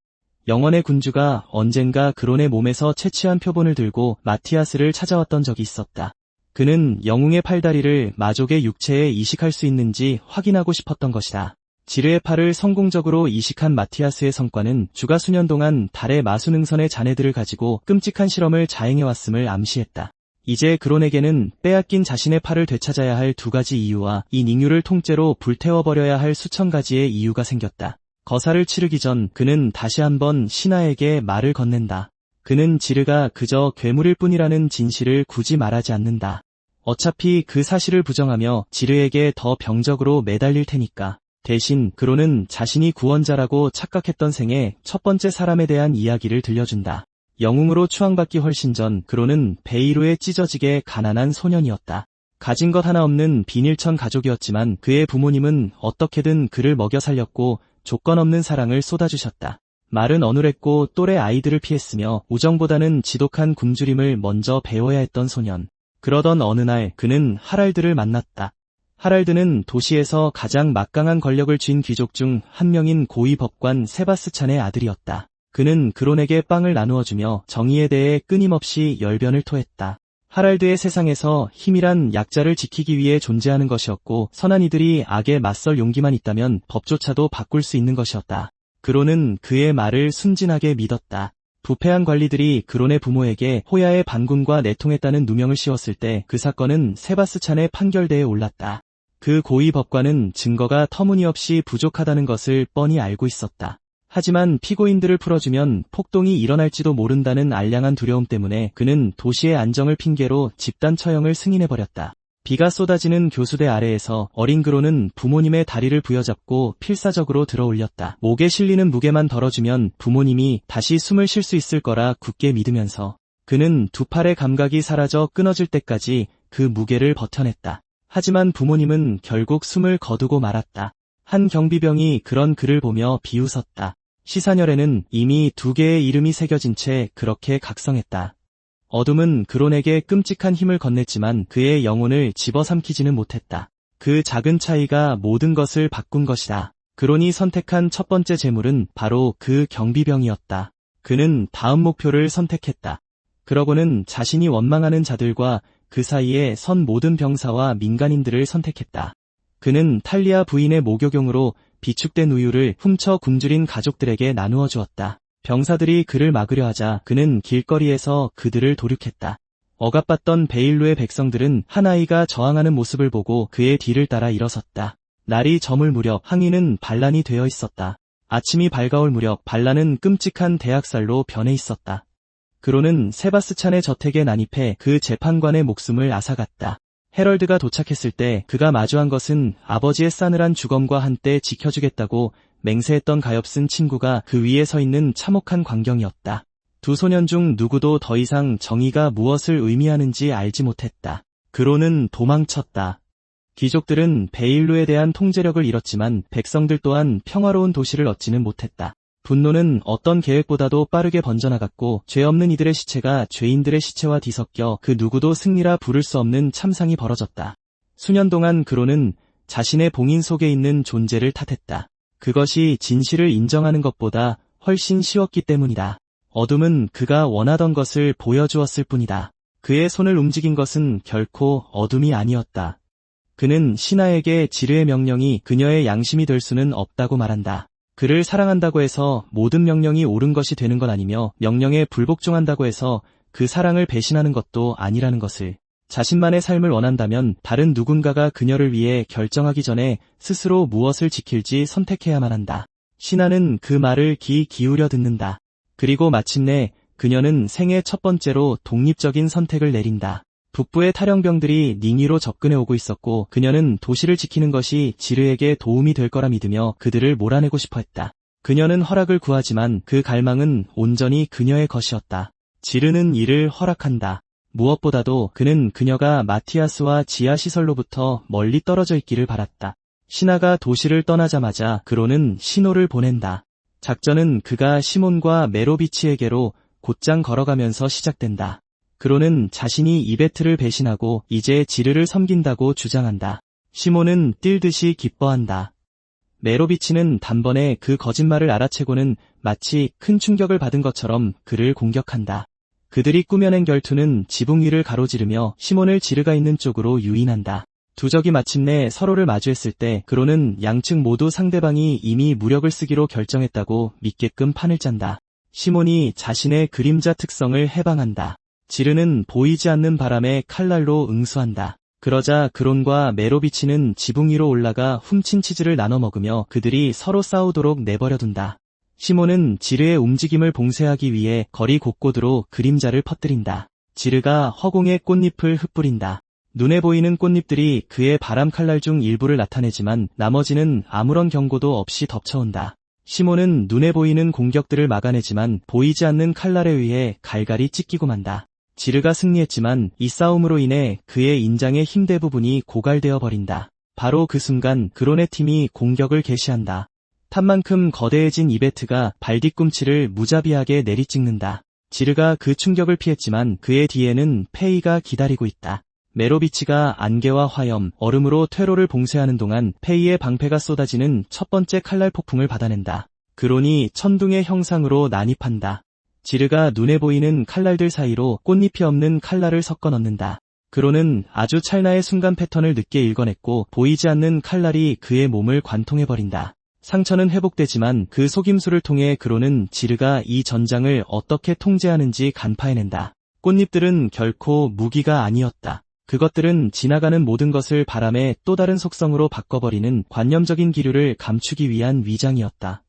영원의 군주가 언젠가 그론의 몸에서 채취한 표본을 들고 마티아스를 찾아왔던 적이 있었다. 그는 영웅의 팔다리를 마족의 육체에 이식할 수 있는지 확인하고 싶었던 것이다. 지르의 팔을 성공적으로 이식한 마티아스의 성과는 주가 수년 동안 달의 마수능선의 자네들을 가지고 끔찍한 실험을 자행해왔음을 암시했다. 이제 그론에게는 빼앗긴 자신의 팔을 되찾아야 할 2가지 이유와 이 닝유를 통째로 불태워버려야 할 수천 가지의 이유가 생겼다. 거사를 치르기 전 그는 다시 한번 신하에게 말을 건넨다. 그는 지르가 그저 괴물일 뿐이라는 진실을 굳이 말하지 않는다. 어차피 그 사실을 부정하며 지르에게 더 병적으로 매달릴 테니까. 대신 그로는 자신이 구원자라고 착각했던 생의 첫 번째 사람에 대한 이야기를 들려준다. 영웅으로 추앙받기 훨씬 전 그로는 베이로에 찢어지게 가난한 소년이었다. 가진 것 하나 없는 비닐천 가족이었지만 그의 부모님은 어떻게든 그를 먹여 살렸고 조건 없는 사랑을 쏟아주셨다. 말은 어눌했고 또래 아이들을 피했으며 우정보다는 지독한 굶주림을 먼저 배워야 했던 소년. 그러던 어느 날 그는 하랄드를 만났다. 하랄드는 도시에서 가장 막강한 권력을 쥔 귀족 중 한 명인 고위 법관 세바스찬의 아들이었다. 그는 그론에게 빵을 나누어주며 정의에 대해 끊임없이 열변을 토했다. 하랄드의 세상에서 힘이란 약자를 지키기 위해 존재하는 것이었고 선한 이들이 악에 맞설 용기만 있다면 법조차도 바꿀 수 있는 것이었다. 그론은 그의 말을 순진하게 믿었다. 부패한 관리들이 그론의 부모에게 호야의 반군과 내통했다는 누명을 씌웠을 때 그 사건은 세바스찬의 판결대에 올랐다. 그 고위 법관은 증거가 터무니없이 부족하다는 것을 뻔히 알고 있었다. 하지만 피고인들을 풀어주면 폭동이 일어날지도 모른다는 알량한 두려움 때문에 그는 도시의 안정을 핑계로 집단 처형을 승인해버렸다. 비가 쏟아지는 교수대 아래에서 어린 그론은 부모님의 다리를 부여잡고 필사적으로 들어올렸다. 목에 실리는 무게만 덜어주면 부모님이 다시 숨을 쉴 수 있을 거라 굳게 믿으면서 그는 두 팔의 감각이 사라져 끊어질 때까지 그 무게를 버텨냈다. 하지만 부모님은 결국 숨을 거두고 말았다. 한 경비병이 그런 그를 보며 비웃었다. 시사열에는 이미 2개의 이름이 새겨진 채 그렇게 각성했다. 어둠은 그론에게 끔찍한 힘을 건넸지만 그의 영혼을 집어삼키지는 못했다. 그 작은 차이가 모든 것을 바꾼 것이다. 그론이 선택한 첫 번째 재물은 바로 그 경비병이었다. 그는 다음 목표를 선택했다. 그러고는 자신이 원망하는 자들과 그 사이에 선 모든 병사와 민간인들을 선택했다. 그는 탈리아 부인의 모교경으로 비축된 우유를 훔쳐 굶주린 가족들에게 나누어 주었다. 병사들이 그를 막으려 하자 그는 길거리에서 그들을 도륙했다. 억압받던 베일루의 백성들은 한 아이가 저항하는 모습을 보고 그의 뒤를 따라 일어섰다. 날이 저물 무렵 항이는 반란이 되어 있었다. 아침이 밝아올 무렵 반란은 끔찍한 대학살로 변해 있었다. 그로는 세바스찬의 저택에 난입해 그 재판관의 목숨을 앗아갔다. 헤럴드가 도착했을 때 그가 마주한 것은 아버지의 싸늘한 주검과 한때 지켜주겠다고 맹세했던 가엾은 친구가 그 위에 서 있는 참혹한 광경이었다. 두 소년 중 누구도 더 이상 정의가 무엇을 의미하는지 알지 못했다. 그로는 도망쳤다. 귀족들은 베일루에 대한 통제력을 잃었지만 백성들 또한 평화로운 도시를 얻지는 못했다. 분노는 어떤 계획보다도 빠르게 번져나갔고 죄 없는 이들의 시체가 죄인들의 시체와 뒤섞여 그 누구도 승리라 부를 수 없는 참상이 벌어졌다. 수년 동안 그로는 자신의 봉인 속에 있는 존재를 탓했다. 그것이 진실을 인정하는 것보다 훨씬 쉬웠기 때문이다. 어둠은 그가 원하던 것을 보여주었을 뿐이다. 그의 손을 움직인 것은 결코 어둠이 아니었다. 그는 신하에게 지르의 명령이 그녀의 양심이 될 수는 없다고 말한다. 그를 사랑한다고 해서 모든 명령이 옳은 것이 되는 건 아니며 명령에 불복종한다고 해서 그 사랑을 배신하는 것도 아니라는 것을. 자신만의 삶을 원한다면 다른 누군가가 그녀를 위해 결정하기 전에 스스로 무엇을 지킬지 선택해야만 한다. 신하는 그 말을 귀 기울여 듣는다. 그리고 마침내 그녀는 생애 첫 번째로 독립적인 선택을 내린다. 북부의 탈영병들이 닝이로 접근해 오고 있었고 그녀는 도시를 지키는 것이 지르에게 도움이 될 거라 믿으며 그들을 몰아내고 싶어 했다. 그녀는 허락을 구하지만 그 갈망은 온전히 그녀의 것이었다. 지르는 이를 허락한다. 무엇보다도 그는 그녀가 마티아스와 지하시설로부터 멀리 떨어져 있기를 바랐다. 신하가 도시를 떠나자마자 그로는 신호를 보낸다. 작전은 그가 시몬과 메로비치에게로 곧장 걸어가면서 시작된다. 그로는 자신이 이베트를 배신하고 이제 지르를 섬긴다고 주장한다. 시몬은 뛸 듯이 기뻐한다. 메로비치는 단번에 그 거짓말을 알아채고는 마치 큰 충격을 받은 것처럼 그를 공격한다. 그들이 꾸며낸 결투는 지붕 위를 가로지르며 시몬을 지르가 있는 쪽으로 유인한다. 두 적이 마침내 서로를 마주했을 때 그로는 양측 모두 상대방이 이미 무력을 쓰기로 결정했다고 믿게끔 판을 짠다. 시몬이 자신의 그림자 특성을 해방한다. 지르는 보이지 않는 바람에 칼날로 응수한다. 그러자 그론과 메로비치는 지붕 위로 올라가 훔친 치즈를 나눠 먹으며 그들이 서로 싸우도록 내버려둔다. 시몬은 지르의 움직임을 봉쇄하기 위해 거리 곳곳으로 그림자를 퍼뜨린다. 지르가 허공에 꽃잎을 흩뿌린다. 눈에 보이는 꽃잎들이 그의 바람 칼날 중 일부를 나타내지만 나머지는 아무런 경고도 없이 덮쳐온다. 시몬은 눈에 보이는 공격들을 막아내지만 보이지 않는 칼날에 의해 갈갈이 찢기고 만다. 지르가 승리했지만 이 싸움으로 인해 그의 인장의 힘 대부분이 고갈되어 버린다. 바로 그 순간 그론의 팀이 공격을 개시한다. 탄만큼 거대해진 이베트가 발 뒤꿈치를 무자비하게 내리찍는다. 지르가 그 충격을 피했지만 그의 뒤에는 페이가 기다리고 있다. 메로비치가 안개와 화염, 얼음으로 퇴로를 봉쇄하는 동안 페이의 방패가 쏟아지는 첫 번째 칼날 폭풍을 받아낸다. 그론이 천둥의 형상으로 난입한다. 지르가 눈에 보이는 칼날들 사이로 꽃잎이 없는 칼날을 섞어 넣는다. 그론은 아주 찰나의 순간 패턴을 늦게 읽어냈고 보이지 않는 칼날이 그의 몸을 관통해버린다. 상처는 회복되지만 그 속임수를 통해 그론은 지르가 이 전장을 어떻게 통제하는지 간파해낸다. 꽃잎들은 결코 무기가 아니었다. 그것들은 지나가는 모든 것을 바람의 또 다른 속성으로 바꿔버리는 관념적인 기류를 감추기 위한 위장이었다.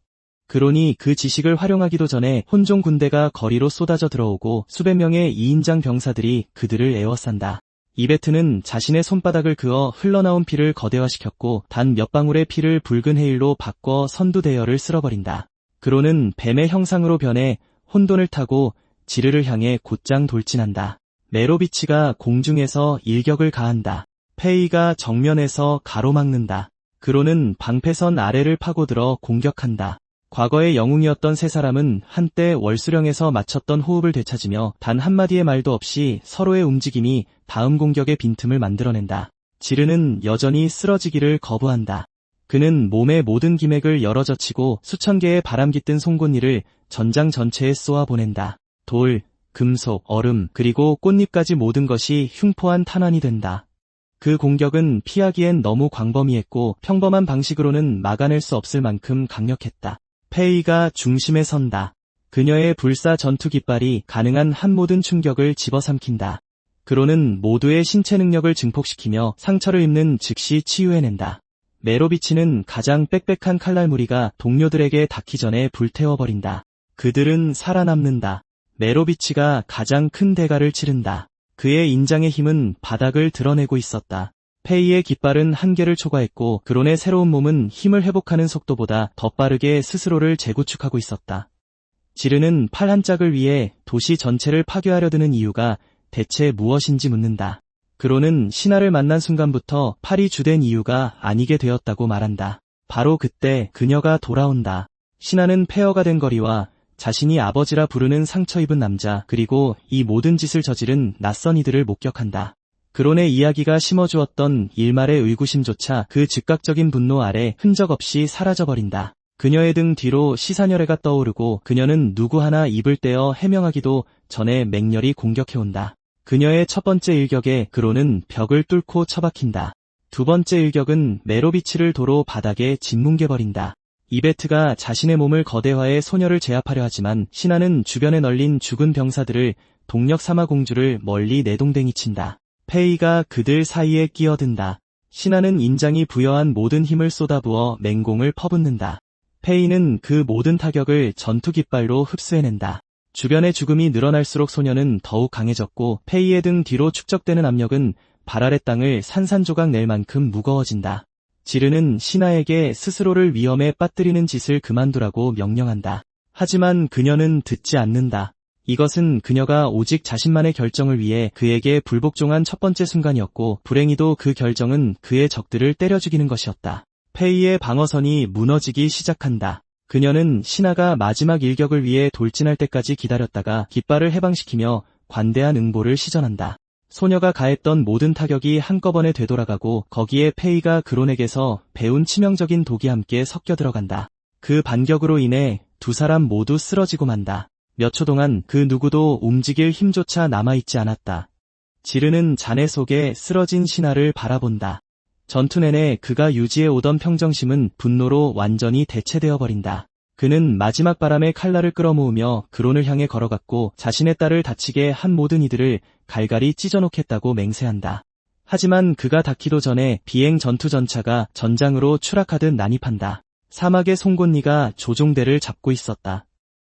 그론이 그 지식을 활용하기도 전에 혼종 군대가 거리로 쏟아져 들어오고 수백 명의 2인장 병사들이 그들을 에워싼다. 이베트는 자신의 손바닥을 그어 흘러나온 피를 거대화시켰고 단 몇 방울의 피를 붉은 헤일로 바꿔 선두 대열을 쓸어버린다. 그론은 뱀의 형상으로 변해 혼돈을 타고 지르를 향해 곧장 돌진한다. 메로비치가 공중에서 일격을 가한다. 페이가 정면에서 가로막는다. 그론은 방패선 아래를 파고들어 공격한다. 과거의 영웅이었던 세 사람은 한때 월수령에서 맞췄던 호흡을 되찾으며 단 한마디의 말도 없이 서로의 움직임이 다음 공격의 빈틈을 만들어낸다. 지르는 여전히 쓰러지기를 거부한다. 그는 몸의 모든 기맥을 열어젖히고 수천 개의 바람 깃든 송곳니를 전장 전체에 쏘아보낸다. 돌, 금속, 얼음, 그리고 꽃잎까지 모든 것이 흉포한 탄환이 된다. 그 공격은 피하기엔 너무 광범위했고 평범한 방식으로는 막아낼 수 없을 만큼 강력했다. 페이가 중심에 선다. 그녀의 불사 전투 깃발이 가능한 한 모든 충격을 집어삼킨다. 그로는 모두의 신체 능력을 증폭시키며 상처를 입는 즉시 치유해낸다. 메로비치는 가장 빽빽한 칼날무리가 동료들에게 닿기 전에 불태워버린다. 그들은 살아남는다. 메로비치가 가장 큰 대가를 치른다. 그의 인장의 힘은 바닥을 드러내고 있었다. 페이의 깃발은 한계를 초과했고 그론의 새로운 몸은 힘을 회복하는 속도보다 더 빠르게 스스로를 재구축하고 있었다. 지르는 팔 한 짝을 위해 도시 전체를 파괴하려 드는 이유가 대체 무엇인지 묻는다. 그론은 신하를 만난 순간부터 팔이 주된 이유가 아니게 되었다고 말한다. 바로 그때 그녀가 돌아온다. 신하는 폐허가 된 거리와 자신이 아버지라 부르는 상처 입은 남자 그리고 이 모든 짓을 저지른 낯선 이들을 목격한다. 그론의 이야기가 심어주었던 일말의 의구심조차 그 즉각적인 분노 아래 흔적 없이 사라져버린다. 그녀의 등 뒤로 시사녀레가 떠오르고 그녀는 누구 하나 입을 떼어 해명하기도 전에 맹렬히 공격해온다. 그녀의 첫 번째 일격에 그론은 벽을 뚫고 처박힌다. 두 번째 일격은 메로비치를 도로 바닥에 짓뭉개버린다. 이베트가 자신의 몸을 거대화해 소녀를 제압하려 하지만 신하는 주변에 널린 죽은 병사들을 동력 삼아 공주를 멀리 내동댕이 친다. 페이가 그들 사이에 끼어든다. 신하는 인장이 부여한 모든 힘을 쏟아부어 맹공을 퍼붓는다. 페이는 그 모든 타격을 전투 깃발로 흡수해낸다. 주변의 죽음이 늘어날수록 소녀는 더욱 강해졌고 페이의 등 뒤로 축적되는 압력은 발 아래 땅을 산산조각 낼 만큼 무거워진다. 지르는 신하에게 스스로를 위험에 빠뜨리는 짓을 그만두라고 명령한다. 하지만 그녀는 듣지 않는다. 이것은 그녀가 오직 자신만의 결정을 위해 그에게 불복종한 첫 번째 순간이었고 불행히도 그 결정은 그의 적들을 때려 죽이는 것이었다. 페이의 방어선이 무너지기 시작한다. 그녀는 신하가 마지막 일격을 위해 돌진할 때까지 기다렸다가 깃발을 해방시키며 관대한 응보를 시전한다. 소녀가 가했던 모든 타격이 한꺼번에 되돌아가고 거기에 페이가 그론에게서 배운 치명적인 독이 함께 섞여 들어간다. 그 반격으로 인해 두 사람 모두 쓰러지고 만다. 몇 초 동안 그 누구도 움직일 힘조차 남아있지 않았다. 지르는 잔해 속에 쓰러진 신하를 바라본다. 전투 내내 그가 유지해오던 평정심은 분노로 완전히 대체되어 버린다. 그는 마지막 바람에 칼날을 끌어모으며 그론을 향해 걸어갔고 자신의 딸을 다치게 한 모든 이들을 갈갈이 찢어놓겠다고 맹세한다. 하지만 그가 닿기도 전에 비행 전투 전차가 전장으로 추락하듯 난입한다. 사막의 송곳니가 조종대를 잡고 있었다.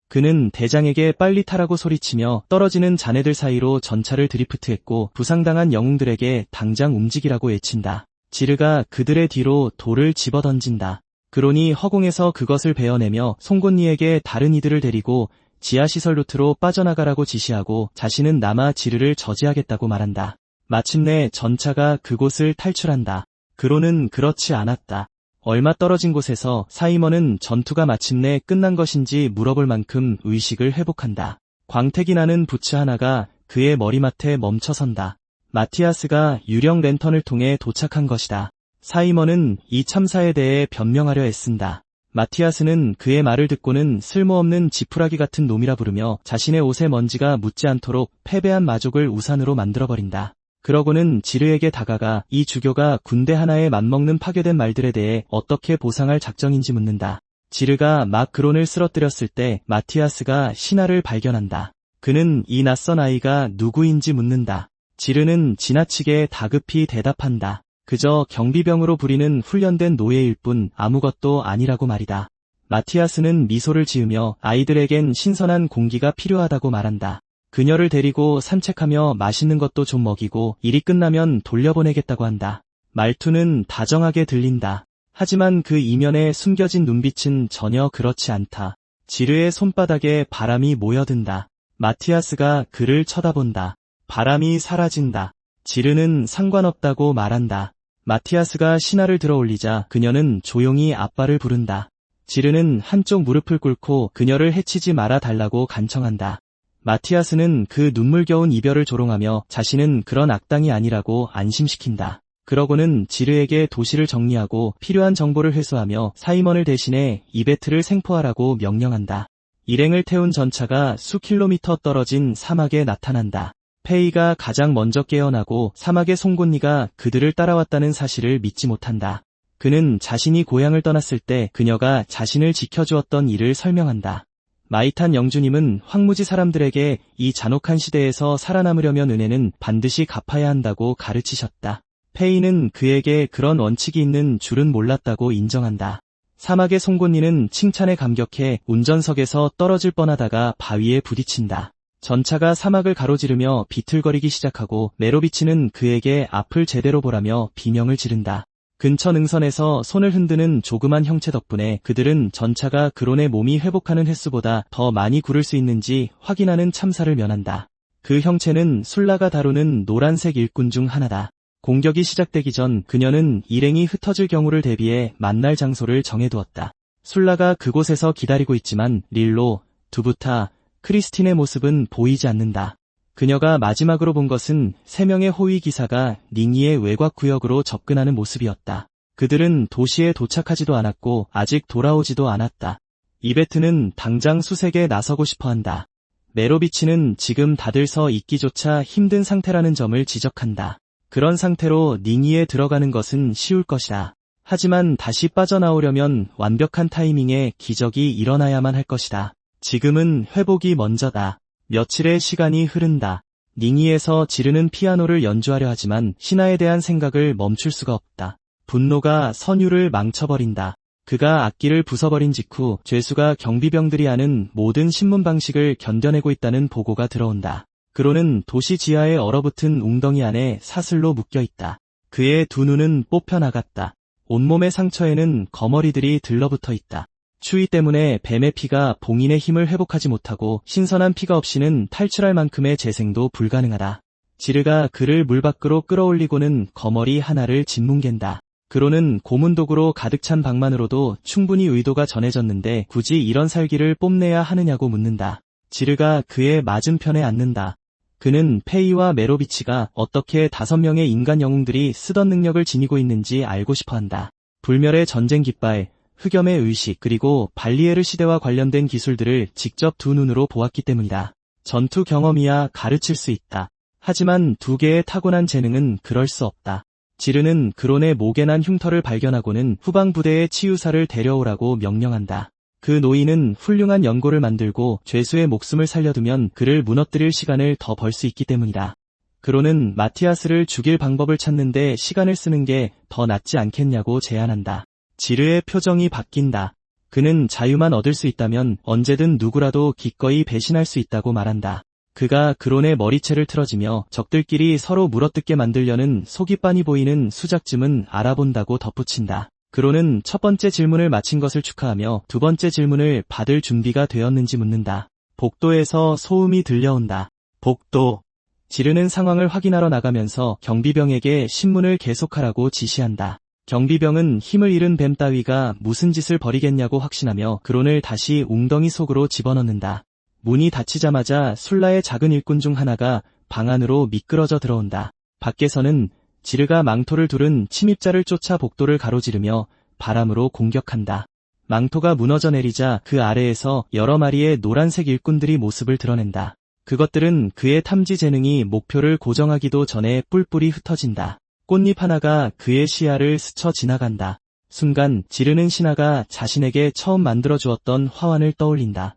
그는 대장에게 빨리 타라고 소리치며 떨어지는 잔해들 사이로 전차를 드리프트했고 부상당한 영웅들에게 당장 움직이라고 외친다. 지르가 그들의 뒤로 돌을 집어던진다. 그론이 허공에서 그것을 베어내며 송곳니에게 다른 이들을 데리고 지하시설 루트로 빠져나가라고 지시하고 자신은 남아 지르를 저지하겠다고 말한다. 마침내 전차가 그곳을 탈출한다. 그로는 그렇지 않았다. 얼마 떨어진 곳에서 사이먼은 전투가 마침내 끝난 것인지 물어볼 만큼 의식을 회복한다. 광택이 나는 부츠 하나가 그의 머리맡에 멈춰선다. 마티아스가 유령 랜턴을 통해 도착한 것이다. 사이먼은 이 참사에 대해 변명하려 애쓴다. 마티아스는 그의 말을 듣고는 쓸모없는 지푸라기 같은 놈이라 부르며 자신의 옷에 먼지가 묻지 않도록 패배한 마족을 우산으로 만들어버린다. 그러고는 지르에게 다가가 이 주교가 군대 하나에 맞먹는 파괴된 말들에 대해 어떻게 보상할 작정인지 묻는다. 지르가 막 그론을 쓰러뜨렸을 때 마티아스가 신하를 발견한다. 그는 이 낯선 아이가 누구인지 묻는다. 지르는 지나치게 다급히 대답한다. 그저 경비병으로 부리는 훈련된 노예일 뿐 아무것도 아니라고 말이다. 마티아스는 미소를 지으며 아이들에겐 신선한 공기가 필요하다고 말한다. 그녀를 데리고 산책하며 맛있는 것도 좀 먹이고 일이 끝나면 돌려보내겠다고 한다. 말투는 다정하게 들린다. 하지만 그 이면에 숨겨진 눈빛은 전혀 그렇지 않다. 지르의 손바닥에 바람이 모여든다. 마티아스가 그를 쳐다본다. 바람이 사라진다. 지르는 상관없다고 말한다. 마티아스가 신하를 들어올리자 그녀는 조용히 아빠를 부른다. 지르는 한쪽 무릎을 꿇고 그녀를 해치지 말아 달라고 간청한다. 마티아스는 그 눈물겨운 이별을 조롱하며 자신은 그런 악당이 아니라고 안심시킨다. 그러고는 지르에게 도시를 정리하고 필요한 정보를 회수하며 사이먼을 대신해 이베트를 생포하라고 명령한다. 일행을 태운 전차가 수 킬로미터 떨어진 사막에 나타난다. 페이가 가장 먼저 깨어나고 사막의 송곳니가 그들을 따라왔다는 사실을 믿지 못한다. 그는 자신이 고향을 떠났을 때 그녀가 자신을 지켜주었던 일을 설명한다. 마이탄 영주님은 황무지 사람들에게 이 잔혹한 시대에서 살아남으려면 은혜는 반드시 갚아야 한다고 가르치셨다. 페이는 그에게 그런 원칙이 있는 줄은 몰랐다고 인정한다. 사막의 송곳니는 칭찬에 감격해 운전석에서 떨어질 뻔하다가 바위에 부딪힌다. 전차가 사막을 가로지르며 비틀거리기 시작하고 메로비치는 그에게 앞을 제대로 보라며 비명을 지른다. 근처 능선에서 손을 흔드는 조그만 형체 덕분에 그들은 전차가 그론의 몸이 회복하는 횟수보다 더 많이 구를 수 있는지 확인하는 참사를 면한다. 그 형체는 술라가 다루는 노란색 일꾼 중 하나다. 공격이 시작되기 전 그녀는 일행이 흩어질 경우를 대비해 만날 장소를 정해두었다. 술라가 그곳에서 기다리고 있지만 릴로, 두부타, 크리스틴의 모습은 보이지 않는다. 그녀가 마지막으로 본 것은 3명의 호위 기사가 닝이의 외곽 구역으로 접근하는 모습이었다. 그들은 도시에 도착하지도 않았고 아직 돌아오지도 않았다. 이베트는 당장 수색에 나서고 싶어한다. 메로비치는 지금 다들 서 있기조차 힘든 상태라는 점을 지적한다. 그런 상태로 닝이에 들어가는 것은 쉬울 것이다. 하지만 다시 빠져나오려면 완벽한 타이밍에 기적이 일어나야만 할 것이다. 지금은 회복이 먼저다. 며칠의 시간이 흐른다. 닝이에서 지르는 피아노를 연주하려 하지만 신하에 대한 생각을 멈출 수가 없다. 분노가 선율을 망쳐버린다. 그가 악기를 부숴버린 직후 죄수가 경비병들이 하는 모든 신문 방식을 견뎌내고 있다는 보고가 들어온다. 그로는 도시 지하에 얼어붙은 웅덩이 안에 사슬로 묶여있다. 그의 두 눈은 뽑혀나갔다. 온몸의 상처에는 거머리들이 들러붙어 있다. 추위 때문에 뱀의 피가 봉인의 힘을 회복하지 못하고 신선한 피가 없이는 탈출할 만큼의 재생도 불가능하다. 지르가 그를 물 밖으로 끌어올리고는 거머리 하나를 짓뭉갠다. 그로는 고문독으로 가득 찬 방만으로도 충분히 의도가 전해졌는데 굳이 이런 살기를 뽐내야 하느냐고 묻는다. 지르가 그의 맞은편에 앉는다. 그는 페이와 메로비치가 어떻게 5명의 인간 영웅들이 쓰던 능력을 지니고 있는지 알고 싶어한다. 불멸의 전쟁 깃발, 흑염의 의식 그리고 발리에르 시대와 관련된 기술들을 직접 두 눈으로 보았기 때문이다. 전투 경험이야 가르칠 수 있다. 하지만 두 개의 타고난 재능은 그럴 수 없다. 지르는 그론의 목에 난 흉터를 발견하고는 후방 부대의 치유사를 데려오라고 명령한다. 그 노인은 훌륭한 연고를 만들고 죄수의 목숨을 살려두면 그를 무너뜨릴 시간을 더 벌 수 있기 때문이다. 그론은 마티아스를 죽일 방법을 찾는데 시간을 쓰는 게 더 낫지 않겠냐고 제안한다. 지르의 표정이 바뀐다. 그는 자유만 얻을 수 있다면 언제든 누구라도 기꺼이 배신할 수 있다고 말한다. 그가 그론의 머리채를 틀어지며 적들끼리 서로 물어뜯게 만들려는 속이 빤히 보이는 수작쯤은 알아본다고 덧붙인다. 그론은 첫 번째 질문을 마친 것을 축하하며 두 번째 질문을 받을 준비가 되었는지 묻는다. 복도에서 소음이 들려온다. 복도. 지르는 상황을 확인하러 나가면서 경비병에게 신문을 계속하라고 지시한다. 경비병은 힘을 잃은 뱀 따위가 무슨 짓을 벌이겠냐고 확신하며 그론을 다시 웅덩이 속으로 집어넣는다. 문이 닫히자마자 술라의 작은 일꾼 중 하나가 방 안으로 미끄러져 들어온다. 밖에서는 지르가 망토를 두른 침입자를 쫓아 복도를 가로지르며 바람으로 공격한다. 망토가 무너져 내리자 그 아래에서 여러 마리의 노란색 일꾼들이 모습을 드러낸다. 그것들은 그의 탐지 재능이 목표를 고정하기도 전에 뿔뿔이 흩어진다. 꽃잎 하나가 그의 시야를 스쳐 지나간다. 순간 지르는 신하가 자신에게 처음 만들어 주었던 화환을 떠올린다.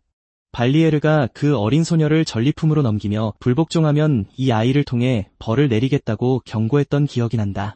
발리에르가 그 어린 소녀를 전리품으로 넘기며 불복종하면 이 아이를 통해 벌을 내리겠다고 경고했던 기억이 난다.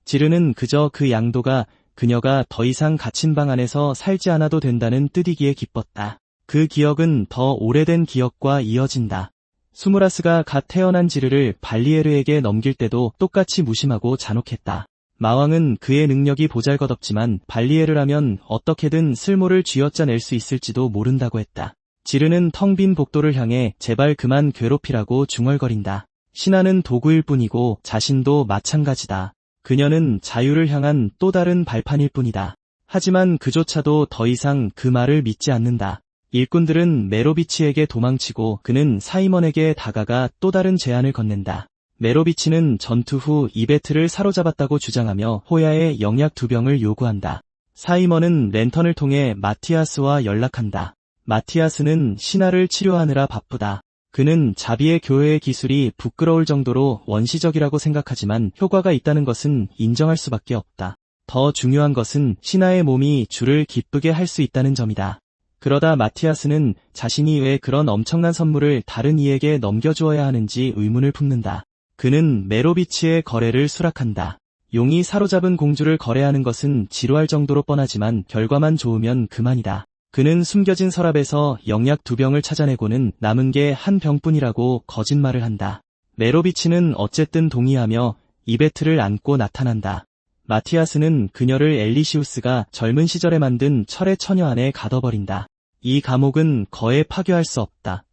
지르는 그저 그 양도가 그녀가 더 이상 갇힌 방 안에서 살지 않아도 된다는 뜻이기에 기뻤다. 그 기억은 더 오래된 기억과 이어진다. 수무라스가 갓 태어난 지르를 발리에르에게 넘길 때도 똑같이 무심하고 잔혹했다. 마왕은 그의 능력이 보잘것없지만 발리에르라면 어떻게든 쓸모를 쥐어짜낼 수 있을지도 모른다고 했다. 지르는 텅 빈 복도를 향해 제발 그만 괴롭히라고 중얼거린다. 신하는 도구일 뿐이고 자신도 마찬가지다. 그녀는 자유를 향한 또 다른 발판일 뿐이다. 하지만 그조차도 더 이상 그 말을 믿지 않는다. 일꾼들은 메로비치에게 도망치고 그는 사이먼에게 다가가 또 다른 제안을 건넨다. 메로비치는 전투 후 이베트를 사로잡았다고 주장하며 호야에 영약 2병을 요구한다. 사이먼은 랜턴을 통해 마티아스와 연락한다. 마티아스는 신하를 치료하느라 바쁘다. 그는 자비의 교회의 기술이 부끄러울 정도로 원시적이라고 생각하지만 효과가 있다는 것은 인정할 수밖에 없다. 더 중요한 것은 신하의 몸이 주를 기쁘게 할 수 있다는 점이다. 그러다 마티아스는 자신이 왜 그런 엄청난 선물을 다른 이에게 넘겨주어야 하는지 의문을 품는다. 그는 메로비치의 거래를 수락한다. 용이 사로잡은 공주를 거래하는 것은 지루할 정도로 뻔하지만 결과만 좋으면 그만이다. 그는 숨겨진 서랍에서 영약 2병을 찾아내고는 남은 게 1병뿐이라고 거짓말을 한다. 메로비치는 어쨌든 동의하며 이베트를 안고 나타난다. 마티아스는 그녀를 엘리시우스가 젊은 시절에 만든 철의 처녀 안에 가둬버린다. 이 감옥은 거에 파괴할 수 없다.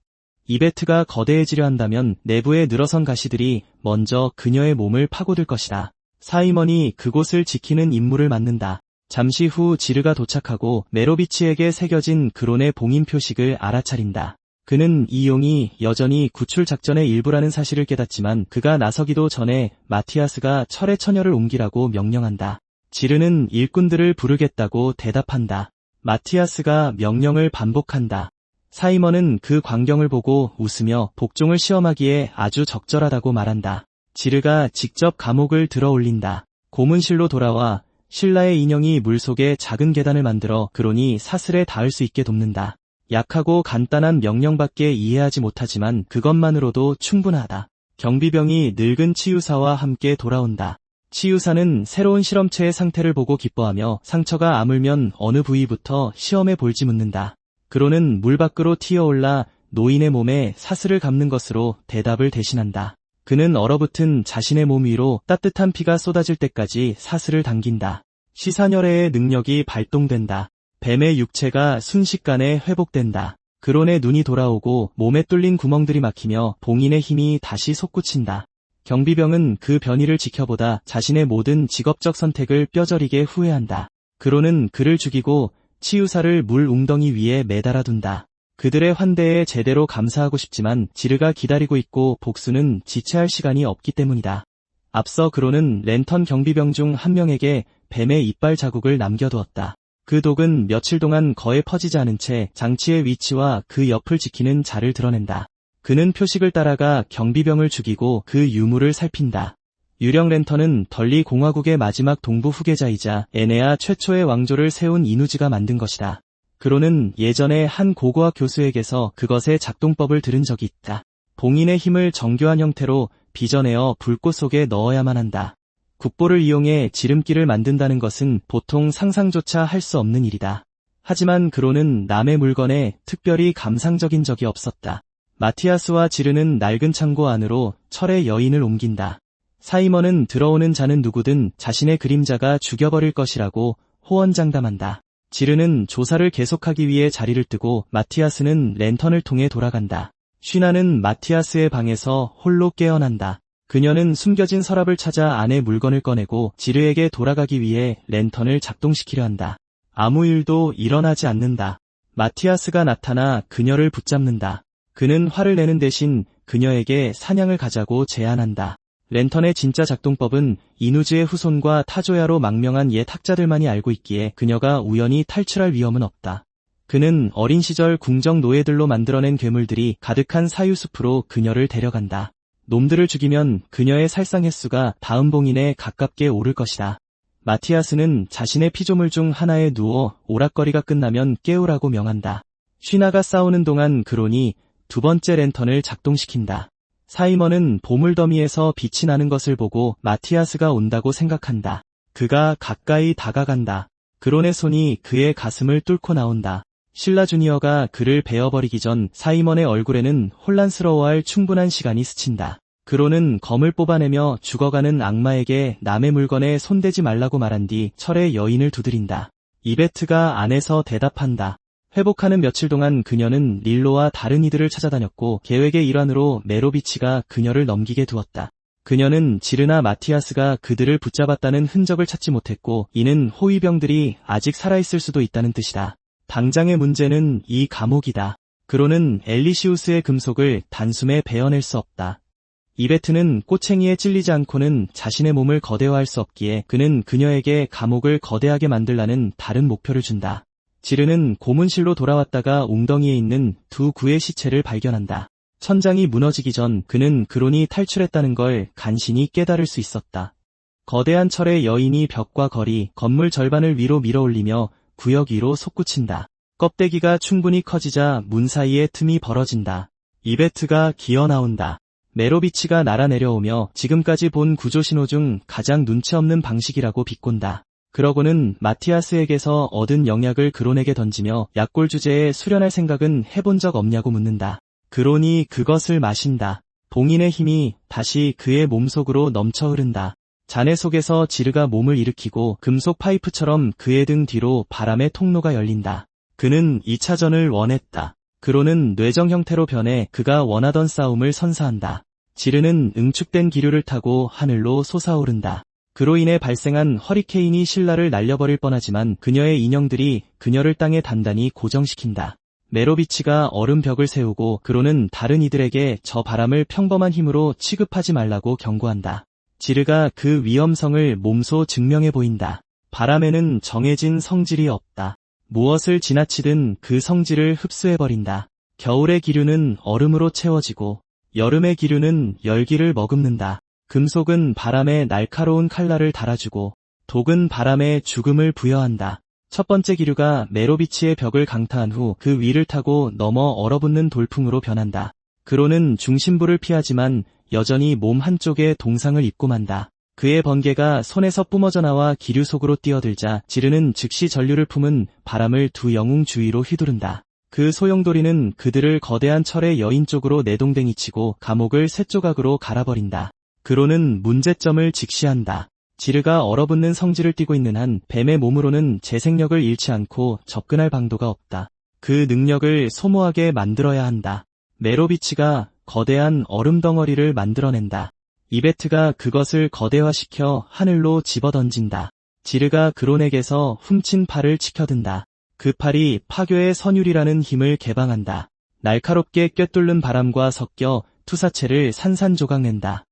이베트가 거대해지려 한다면 내부에 늘어선 가시들이 먼저 그녀의 몸을 파고들 것이다. 사이먼이 그곳을 지키는 임무를 맡는다. 잠시 후 지르가 도착하고 메로비치에게 새겨진 그론의 봉인 표식을 알아차린다. 그는 이 용이 여전히 구출 작전의 일부라는 사실을 깨닫지만 그가 나서기도 전에 마티아스가 철의 처녀를 옮기라고 명령한다. 지르는 일꾼들을 부르겠다고 대답한다. 마티아스가 명령을 반복한다. 사이먼은 그 광경을 보고 웃으며 복종을 시험하기에 아주 적절하다고 말한다. 지르가 직접 감옥을 들어 올린다. 고문실로 돌아와 신라의 인형이 물속에 작은 계단을 만들어 그론이 사슬에 닿을 수 있게 돕는다. 약하고 간단한 명령밖에 이해하지 못하지만 그것만으로도 충분하다. 경비병이 늙은 치유사와 함께 돌아온다. 치유사는 새로운 실험체의 상태를 보고 기뻐하며 상처가 아물면 어느 부위부터 시험해 볼지 묻는다. 그론은 물 밖으로 튀어올라 노인의 몸에 사슬을 감는 것으로 대답을 대신한다. 그는 얼어붙은 자신의 몸 위로 따뜻한 피가 쏟아질 때까지 사슬을 당긴다. 시사녀례의 능력이 발동된다. 뱀의 육체가 순식간에 회복된다. 그론의 눈이 돌아오고 몸에 뚫린 구멍들이 막히며 봉인의 힘이 다시 솟구친다. 경비병은 그 변이를 지켜보다 자신의 모든 직업적 선택을 뼈저리게 후회한다. 그론은 그를 죽이고 치유사를 물 웅덩이 위에 매달아 둔다. 그들의 환대에 제대로 감사하고 싶지만 지르가 기다리고 있고 복수는 지체할 시간이 없기 때문이다. 앞서 그론은 랜턴 경비병 중 한 명에게 뱀의 이빨 자국을 남겨두었다. 그 독은 며칠 동안 거에 퍼지지 않은 채 장치의 위치와 그 옆을 지키는 자를 드러낸다. 그는 표식을 따라가 경비병을 죽이고 그 유물을 살핀다. 유령 랜턴은 덜리 공화국의 마지막 동부 후계자이자 에네아 최초의 왕조를 세운 이누즈가 만든 것이다. 그론은 예전에 한 고고학 교수에게서 그것의 작동법을 들은 적이 있다. 봉인의 힘을 정교한 형태로 빚어내어 불꽃 속에 넣어야만 한다. 국보를 이용해 지름길을 만든다는 것은 보통 상상조차 할 수 없는 일이다. 하지만 그론은 남의 물건에 특별히 감상적인 적이 없었다. 마티아스와 지르는 낡은 창고 안으로 철의 여인을 옮긴다. 사이먼은 들어오는 자는 누구든 자신의 그림자가 죽여버릴 것이라고 호언장담한다. 지르는 조사를 계속하기 위해 자리를 뜨고 마티아스는 랜턴을 통해 돌아간다. 쉬나는 마티아스의 방에서 홀로 깨어난다. 그녀는 숨겨진 서랍을 찾아 안에 물건을 꺼내고 지르에게 돌아가기 위해 랜턴을 작동시키려 한다. 아무 일도 일어나지 않는다. 마티아스가 나타나 그녀를 붙잡는다. 그는 화를 내는 대신 그녀에게 사냥을 가자고 제안한다. 랜턴의 진짜 작동법은 이누즈의 후손과 타조야로 망명한 옛 학자들만이 알고 있기에 그녀가 우연히 탈출할 위험은 없다. 그는 어린 시절 궁정 노예들로 만들어낸 괴물들이 가득한 사유숲으로 그녀를 데려간다. 놈들을 죽이면 그녀의 살상 횟수가 다음 봉인에 가깝게 오를 것이다. 마티아스는 자신의 피조물 중 하나에 누워 오락거리가 끝나면 깨우라고 명한다. 쉬나가 싸우는 동안 그론이 두 번째 랜턴을 작동시킨다. 사이먼은 보물더미에서 빛이 나는 것을 보고 마티아스가 온다고 생각한다. 그가 가까이 다가간다. 그론의 손이 그의 가슴을 뚫고 나온다. 실라 주니어가 그를 베어버리기 전 사이먼의 얼굴에는 혼란스러워할 충분한 시간이 스친다. 그론은 검을 뽑아내며 죽어가는 악마에게 남의 물건에 손대지 말라고 말한 뒤 철의 여인을 두드린다. 이베트가 안에서 대답한다. 회복하는 며칠 동안 그녀는 릴로와 다른 이들을 찾아다녔고 계획의 일환으로 메로비치가 그녀를 넘기게 두었다. 그녀는 지르나 마티아스가 그들을 붙잡았다는 흔적을 찾지 못했고 이는 호위병들이 아직 살아있을 수도 있다는 뜻이다. 당장의 문제는 이 감옥이다. 그로는 엘리시우스의 금속을 단숨에 베어낼 수 없다. 이베트는 꼬챙이에 찔리지 않고는 자신의 몸을 거대화할 수 없기에 그는 그녀에게 감옥을 거대하게 만들라는 다른 목표를 준다. 지르는 고문실로 돌아왔다가 웅덩이에 있는 두 구의 시체를 발견한다. 천장이 무너지기 전 그는 그론이 탈출했다는 걸 간신히 깨달을 수 있었다. 거대한 철의 여인이 벽과 거리, 건물 절반을 위로 밀어올리며 구역 위로 솟구친다. 껍데기가 충분히 커지자 문 사이에 틈이 벌어진다. 이베트가 기어나온다. 메로비치가 날아내려오며 지금까지 본 구조신호 중 가장 눈치 없는 방식이라고 비꼰다. 그러고는 마티아스에게서 얻은 영약을 그론에게 던지며 약골 주제에 수련할 생각은 해본 적 없냐고 묻는다. 그론이 그것을 마신다. 봉인의 힘이 다시 그의 몸속으로 넘쳐 흐른다. 잔해 속에서 지르가 몸을 일으키고 금속 파이프처럼 그의 등 뒤로 바람의 통로가 열린다. 그는 2차전을 원했다. 그론은 뇌정 형태로 변해 그가 원하던 싸움을 선사한다. 지르는 응축된 기류를 타고 하늘로 솟아오른다. 그로 인해 발생한 허리케인이 신라를 날려버릴 뻔하지만 그녀의 인형들이 그녀를 땅에 단단히 고정시킨다. 메로비치가 얼음 벽을 세우고 그로는 다른 이들에게 저 바람을 평범한 힘으로 취급하지 말라고 경고한다. 지르가 그 위험성을 몸소 증명해 보인다. 바람에는 정해진 성질이 없다. 무엇을 지나치든 그 성질을 흡수해버린다. 겨울의 기류는 얼음으로 채워지고 여름의 기류는 열기를 머금는다. 금속은 바람에 날카로운 칼날을 달아주고 독은 바람에 죽음을 부여한다. 첫 번째 기류가 메로비치의 벽을 강타한 후 그 위를 타고 넘어 얼어붙는 돌풍으로 변한다. 그로는 중심부를 피하지만 여전히 몸 한쪽에 동상을 입고 만다. 그의 번개가 손에서 뿜어져 나와 기류 속으로 뛰어들자 지르는 즉시 전류를 품은 바람을 두 영웅 주위로 휘두른다. 그 소용돌이는 그들을 거대한 철의 여인 쪽으로 내동댕이 치고 감옥을 세 조각으로 갈아버린다. 그로는 문제점을 직시한다. 지르가 얼어붙는 성질을 띠고 있는 한 뱀의 몸으로는 재생력을 잃지 않고 접근할 방도가 없다. 그 능력을 소모하게 만들어야 한다. 메로비치가 거대한 얼음 덩어리를 만들어낸다. 이베트가 그것을 거대화시켜 하늘로 집어던진다. 지르가 그론에게서 훔친 팔을 치켜든다. 그 팔이 파괴의 선율이라는 힘을 개방한다. 날카롭게 꿰뚫는 바람과 섞여 투사체를 산산조각낸다.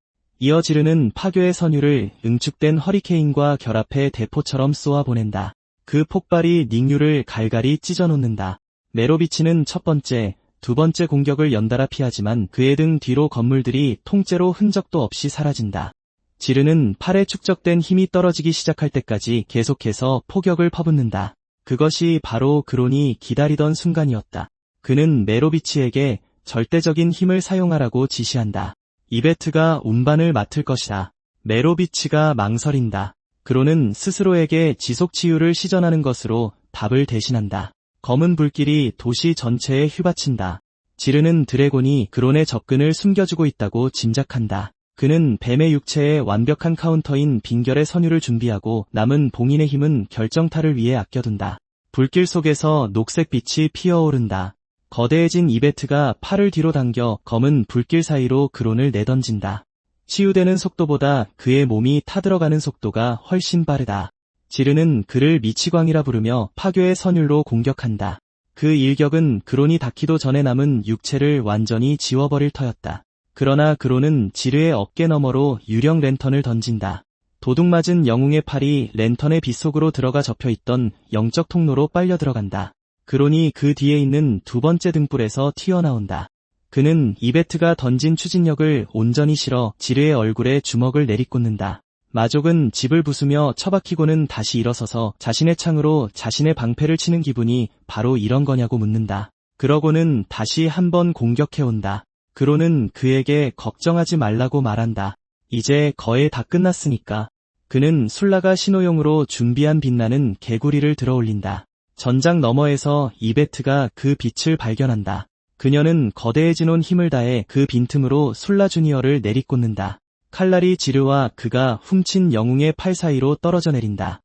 이어 지르는 파괴의 선율을 응축된 허리케인과 결합해 대포처럼 쏘아보낸다. 그 폭발이 닉류를 갈갈이 찢어놓는다. 메로비치는 첫 번째, 두 번째 공격을 연달아 피하지만 그의 등 뒤로 건물들이 통째로 흔적도 없이 사라진다. 지르는 팔에 축적된 힘이 떨어지기 시작할 때까지 계속해서 포격을 퍼붓는다. 그것이 바로 그론이 기다리던 순간이었다. 그는 메로비치에게 절대적인 힘을 사용하라고 지시한다. 이베트가 운반을 맡을 것이다. 메로비치가 망설인다. 그로는 스스로에게 지속치유를 시전하는 것으로 답을 대신한다. 검은 불길이 도시 전체에 휘받친다. 지르는 드래곤이 그론의 접근을 숨겨주고 있다고 짐작한다. 그는 뱀의 육체에 완벽한 카운터인 빙결의 선율을 준비하고 남은 봉인의 힘은 결정타를 위해 아껴둔다. 불길 속에서 녹색 빛이 피어오른다. 거대해진 이베트가 팔을 뒤로 당겨 검은 불길 사이로 그론을 내던진다. 치유되는 속도보다 그의 몸이 타들어가는 속도가 훨씬 빠르다. 지르는 그를 미치광이라 부르며 파괴의 선율로 공격한다. 그 일격은 그론이 닿기도 전에 남은 육체를 완전히 지워버릴 터였다. 그러나 그론은 지르의 어깨 너머로 유령 랜턴을 던진다. 도둑맞은 영웅의 팔이 랜턴의 빛 속으로 들어가 접혀있던 영적 통로로 빨려 들어간다. 그론이 그 뒤에 있는 두 번째 등불에서 튀어나온다. 그는 이베트가 던진 추진력을 온전히 실어 지르의 얼굴에 주먹을 내리꽂는다. 마족은 집을 부수며 처박히고는 다시 일어서서 자신의 창으로 자신의 방패를 치는 기분이 바로 이런 거냐고 묻는다. 그러고는 다시 한번 공격해온다. 그론은 그에게 걱정하지 말라고 말한다. 이제 거의 다 끝났으니까. 그는 술라가 신호용으로 준비한 빛나는 개구리를 들어올린다. 전장 너머에서 이베트가 그 빛을 발견한다. 그녀는 거대해진 온 힘을 다해 그 빈틈으로 술라 주니어를 내리꽂는다. 칼날이 지르와 그가 훔친 영웅의 팔 사이로 떨어져 내린다.